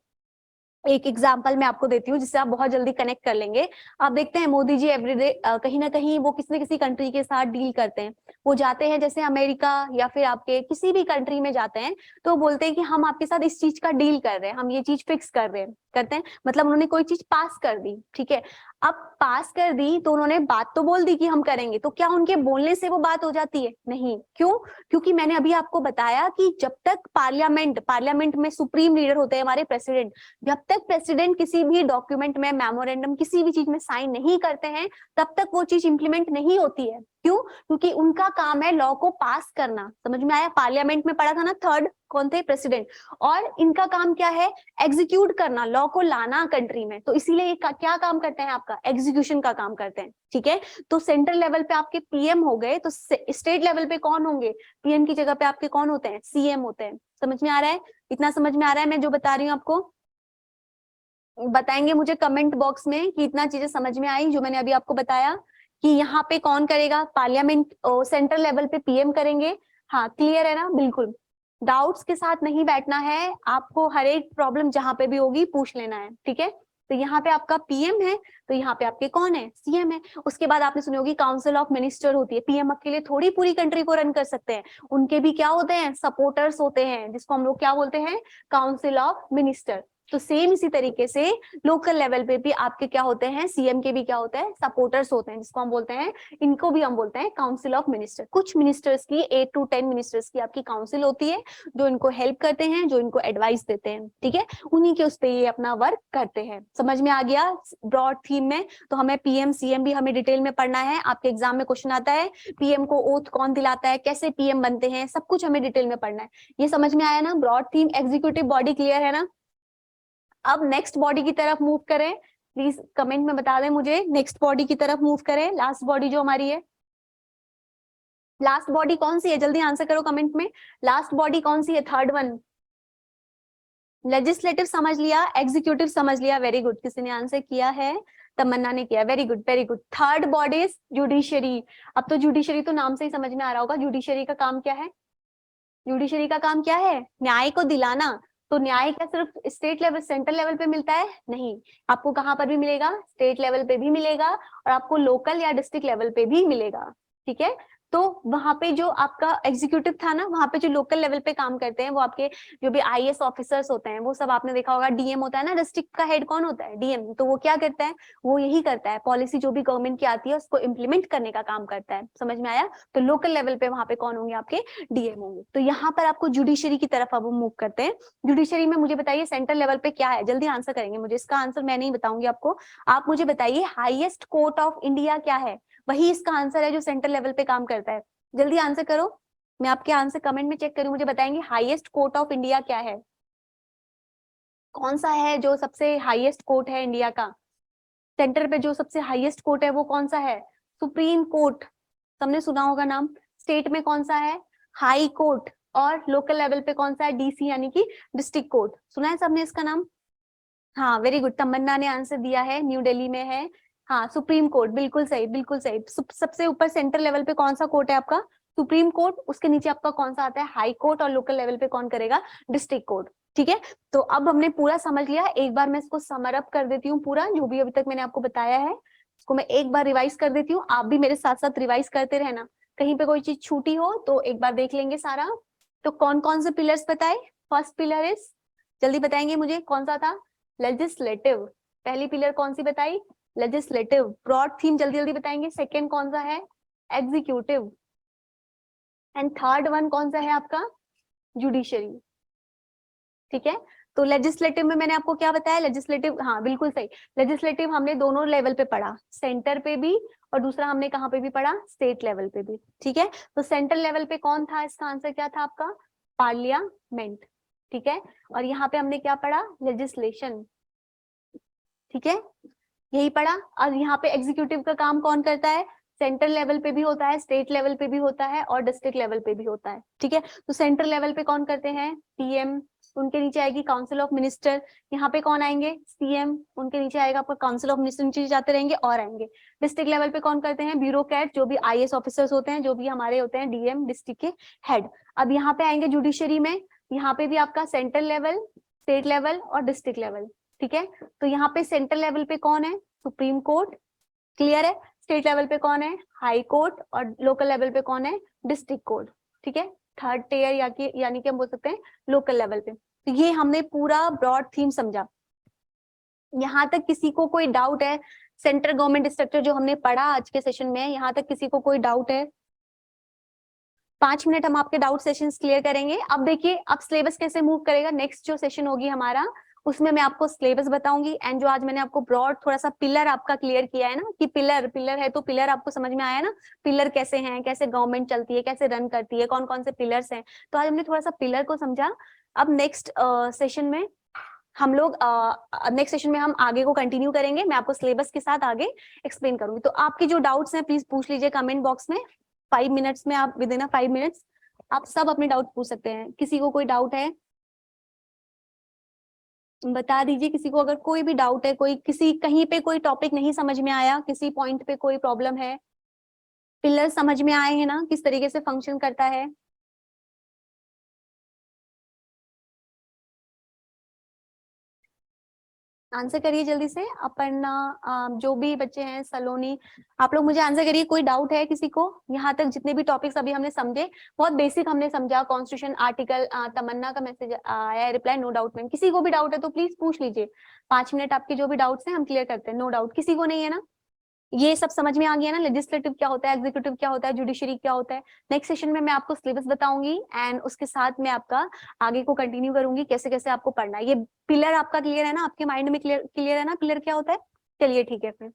एक एग्जाम्पल मैं आपको देती हूँ जिससे आप बहुत जल्दी कनेक्ट कर लेंगे। आप देखते हैं मोदी जी एवरीडे कहीं ना कहीं वो किसी न किसी कंट्री के साथ डील करते हैं। वो जाते हैं जैसे अमेरिका या फिर आपके किसी भी कंट्री में जाते हैं, तो बोलते हैं कि हम आपके साथ इस चीज का डील कर रहे हैं, हम ये चीज फिक्स कर रहे हैं, करते हैं, मतलब उन्होंने कोई चीज पास कर दी। ठीक है, अब पास कर दी तो उन्होंने बात तो बोल दी कि हम करेंगे, तो क्या उनके बोलने से वो बात हो जाती है? नहीं। क्यों? क्योंकि मैंने अभी आपको बताया कि जब तक पार्लियामेंट में सुप्रीम लीडर होते हैं हमारे प्रेसिडेंट, जब तक प्रेसिडेंट किसी भी डॉक्यूमेंट में, मेमोरेंडम, किसी भी चीज में साइन नहीं करते हैं, तब तक वो चीज इंप्लीमेंट नहीं होती है। क्यों? क्योंकि उनका काम है लॉ को पास करना। समझ में आया? पार्लियामेंट में पढ़ा था ना, थर्ड कौन थे? प्रेसिडेंट। और इनका काम क्या है? एग्जीक्यूट करना, लॉ को लाना कंट्री में। तो इसीलिए ये क्या काम करते हैं? आपका एग्जीक्यूशन का काम करते हैं। ठीक है, तो सेंट्रल लेवल पे आपके पीएम हो गए, तो स्टेट लेवल पे कौन होंगे? पीएम की जगह पे आपके कौन होते हैं? सीएम होते हैं। समझ में आ रहा है? इतना समझ में आ रहा है मैं जो बता रही हूँ आपको? बताएंगे मुझे कमेंट बॉक्स में कि इतना चीजें समझ में आई जो मैंने अभी आपको बताया, कि यहाँ पे कौन करेगा? पार्लियामेंट, सेंट्रल लेवल पे पीएम करेंगे। हाँ क्लियर है ना? बिल्कुल, डाउट्स के साथ नहीं बैठना है आपको, हर एक प्रॉब्लम जहां पे भी होगी पूछ लेना है। ठीक है, तो यहाँ पे आपका पीएम है, तो यहाँ पे आपके कौन है? सीएम है। उसके बाद आपने सुनी होगी काउंसिल ऑफ मिनिस्टर होती है। पीएम अकेले थोड़ी पूरी कंट्री को रन कर सकते हैं, उनके भी क्या होते हैं? सपोर्टर्स होते हैं, जिसको हम लोग क्या बोलते हैं? Council of minister. तो सेम इसी तरीके से लोकल लेवल पे भी आपके क्या होते हैं? सीएम के भी क्या होते हैं? सपोर्टर्स होते हैं, जिसको हम बोलते हैं, इनको भी हम बोलते हैं काउंसिल ऑफ मिनिस्टर। कुछ मिनिस्टर्स की 8 to 10 मिनिस्टर्स की आपकी काउंसिल होती है, जो इनको हेल्प करते हैं, जो इनको एडवाइस देते हैं। ठीक है, उन्हीं के उस पे ये अपना वर्क करते हैं। समझ में आ गया ब्रॉड थीम में? तो हमें पीएम सीएम भी हमें डिटेल में पढ़ना है। आपके एग्जाम में क्वेश्चन आता है पीएम को ओथ कौन दिलाता है, कैसे पीएम बनते हैं, सब कुछ हमें डिटेल में पढ़ना है। ये समझ में आया ना? Broad theme, executive body clear है ना? अब नेक्स्ट बॉडी की तरफ मूव करें, प्लीज कमेंट में बता दें मुझे, नेक्स्ट बॉडी की तरफ मूव करें, लास्ट बॉडी जो हमारी है। लास्ट बॉडी कौन सी है? जल्दी आंसर करो कमेंट में, लास्ट बॉडी कौन सी है? Third one. लेजिस्लेटिव समझ लिया, एग्जीक्यूटिव समझ लिया, वेरी गुड। किसी ने आंसर किया है? तमन्ना ने किया, very good very good. Third body is judiciary. अब तो जुडिशरी तो नाम से ही समझ में आ रहा होगा, जुडिशरी का काम क्या है? जुडिशरी का काम क्या है? न्याय को दिलाना। तो न्याय क्या सिर्फ स्टेट लेवल, सेंट्रल लेवल पे मिलता है? नहीं, आपको कहाँ पर भी मिलेगा? स्टेट लेवल पे भी मिलेगा, और आपको लोकल या डिस्ट्रिक्ट लेवल पे भी मिलेगा। ठीक है, तो वहां पे जो आपका एग्जीक्यूटिव था ना, वहां पे जो लोकल लेवल पे काम करते हैं वो आपके जो भी आईएएस ऑफिसर्स होते हैं, वो सब आपने देखा होगा। डीएम होता है ना, डिस्ट्रिक्ट का हेड कौन होता है? डीएम। तो वो क्या करता है? वो यही करता है, पॉलिसी जो भी गवर्नमेंट की आती है उसको इम्प्लीमेंट करने का काम करता है। समझ में आया? तो लोकल लेवल पे वहां पे कौन होंगे? आपके डीएम होंगे। तो यहाँ पर आपको जुडिशरी की तरफ अब मूव करते हैं। जुडिशरी में मुझे बताइए सेंट्रल लेवल पे क्या है? जल्दी आंसर करेंगे मुझे, इसका आंसर मैं नहीं बताऊंगी आपको, आप मुझे बताइए हाईएस्ट कोर्ट ऑफ इंडिया क्या है? वही इसका आंसर है जो सेंट्रल लेवल पे काम करता है। जल्दी आंसर करो, मैं आपके आंसर कमेंट में चेक करूं, मुझे बताएंगे हाईएस्ट कोर्ट ऑफ इंडिया क्या है? कौन सा है जो सबसे हाईएस्ट कोर्ट है इंडिया का? सेंटर पे जो सबसे हाईएस्ट कोर्ट है वो कौन सा है? सुप्रीम कोर्ट, सबने सुना होगा नाम। स्टेट में कौन सा है? High court. और लोकल लेवल पे कौन सा है? डीसी यानी कि डिस्ट्रिक्ट कोर्ट। सुना है सबने इसका नाम? हाँ वेरी गुड, तमन्ना ने आंसर दिया है, न्यू दिल्ली में है। हाँ सुप्रीम कोर्ट, बिल्कुल सही बिल्कुल सही। सबसे ऊपर सेंट्रल लेवल पे कौन सा कोर्ट है आपका? सुप्रीम कोर्ट, उसके नीचे आपका कौन सा आता है, हाई कोर्ट, और लोकल लेवल पे कौन करेगा, डिस्ट्रिक्ट कोर्ट। ठीक है, तो अब हमने पूरा समझ लिया। एक बार मैं इसको समर अप कर देती हूँ, पूरा जो भी अभी तक मैंने आपको बताया है उसको मैं एक बार रिवाइज कर देती हूँ। आप भी मेरे साथ साथ रिवाइज करते रहना, कहीं पे कोई चीज छूटी हो तो एक बार देख लेंगे सारा। तो कौन कौन से पिलर्स बताए, फर्स्ट पिलर इज, जल्दी बताएंगे मुझे कौन सा था, लेजिस्लेटिव। पहली पिलर कौन सी बताई, लेजिस्लेटिव, ब्रॉड थीम जल्दी जल्दी बताएंगे। सेकेंड कौन सा है, एग्जीक्यूटिव। एंड थर्ड वन कौन सा है आपका, जुडिशरी। ठीक है, तो लेजिस्लेटिव में मैंने आपको क्या बताया, लेजिस्लेटिव, हाँ बिल्कुल सही, लेजिस्लेटिव हमने दोनों लेवल पे पढ़ा, सेंटर पे भी और दूसरा हमने कहाँ पे भी पढ़ा, स्टेट लेवल पे भी। ठीक है, तो सेंट्रल लेवल पे कौन था, इसका आंसर क्या था आपका, पार्लियामेंट। ठीक है, और यहाँ पे हमने क्या पढ़ा, लेजिस्लेशन। ठीक है, यही पढ़ा। और यहाँ पे एग्जीक्यूटिव का काम कौन करता है, सेंट्रल लेवल पे भी होता है, स्टेट लेवल पे भी होता है और डिस्ट्रिक्ट लेवल पे भी होता है। ठीक है, तो सेंट्रल लेवल पे कौन करते हैं, पीएम, उनके नीचे आएगी काउंसिल ऑफ मिनिस्टर। यहाँ पे कौन आएंगे, सीएम, उनके नीचे आएगा आपका काउंसिल ऑफ मिनिस्टर, नीचे जाते रहेंगे और आएंगे। डिस्ट्रिक्ट लेवल पे कौन करते हैं, ब्यूरोक्रेट, जो भी आईएएस ऑफिसर्स होते हैं, जो भी हमारे होते हैं डीएम, डिस्ट्रिक्ट के हेड। अब यहाँ पे आएंगे जुडिशरी में, यहाँ पे भी आपका सेंट्रल लेवल, स्टेट लेवल और डिस्ट्रिक्ट लेवल। ठीक है, तो यहाँ पे सेंट्रल लेवल पे कौन है, सुप्रीम कोर्ट, क्लियर है। स्टेट लेवल पे कौन है, हाई कोर्ट, और लोकल लेवल पे कौन है, डिस्ट्रिक्ट कोर्ट। ठीक है, थर्ड टियर यानी कि हम बोल सकते हैं लोकल लेवल पे। तो ये हमने पूरा ब्रॉड थीम समझा। यहाँ तक किसी को कोई डाउट है, सेंट्रल गवर्नमेंट स्ट्रक्चर जो हमने पढ़ा आज के सेशन में, यहाँ तक किसी को कोई डाउट है, 5 मिनट हम आपके डाउट सेशंस क्लियर करेंगे। अब देखिए अब सिलेबस कैसे मूव करेगा, नेक्स्ट जो सेशन होगी हमारा उसमें मैं आपको सिलेबस बताऊंगी। एंड जो आज मैंने आपको ब्रॉड थोड़ा सा पिलर आपका क्लियर किया है ना, कि पिलर पिलर है तो पिलर आपको समझ में आया ना, पिलर कैसे हैं, कैसे गवर्नमेंट चलती है, कैसे रन करती है, कौन कौन से पिलर्स हैं। तो आज हमने थोड़ा सा पिलर को समझा। अब नेक्स्ट सेशन में हम लोग नेक्स्ट सेशन में हम आगे को कंटिन्यू करेंगे, मैं आपको सिलेबस के साथ आगे एक्सप्लेन करूंगी। तो आपके जो डाउट्स हैं प्लीज पूछ लीजिए कमेंट बॉक्स में, 5 मिनट्स में, आप विद इन 5 मिनट्स आप सब अपने डाउट पूछ सकते हैं। किसी को कोई डाउट है बता दीजिए, किसी को अगर कोई भी डाउट है, कोई किसी कहीं पे कोई टॉपिक नहीं समझ में आया, किसी पॉइंट पे कोई प्रॉब्लम है, पिलर समझ में आए हैं ना किस तरीके से फंक्शन करता है। आंसर करिए जल्दी से अपन जो भी बच्चे हैं, सलोनी, आप लोग मुझे आंसर करिए, कोई डाउट है किसी को। यहाँ तक जितने भी टॉपिक्स अभी हमने समझे, बहुत बेसिक हमने समझा, कॉन्स्टिट्यूशन आर्टिकल, तमन्ना का मैसेज आया है, रिप्लाई नो डाउट मैम। किसी को भी डाउट है तो प्लीज पूछ लीजिए, 5 मिनट आपके जो भी डाउट्स हैं हम क्लियर करते हैं, नो डाउट। किसी को नहीं है ना, ये सब समझ में आ गया ना, लेजिस्लेटिव क्या होता है, एग्जीक्यूटिव क्या होता है, जुडिशरी क्या होता है। नेक्स्ट सेशन में मैं आपको सिलेबस बताऊंगी एंड उसके साथ मैं आपका आगे को कंटिन्यू करूंगी, कैसे कैसे आपको पढ़ना है। ये पिलर आपका क्लियर है ना, आपके माइंड में क्लियर क्लियर है ना, पिलर क्या होता है। चलिए ठीक है फिर।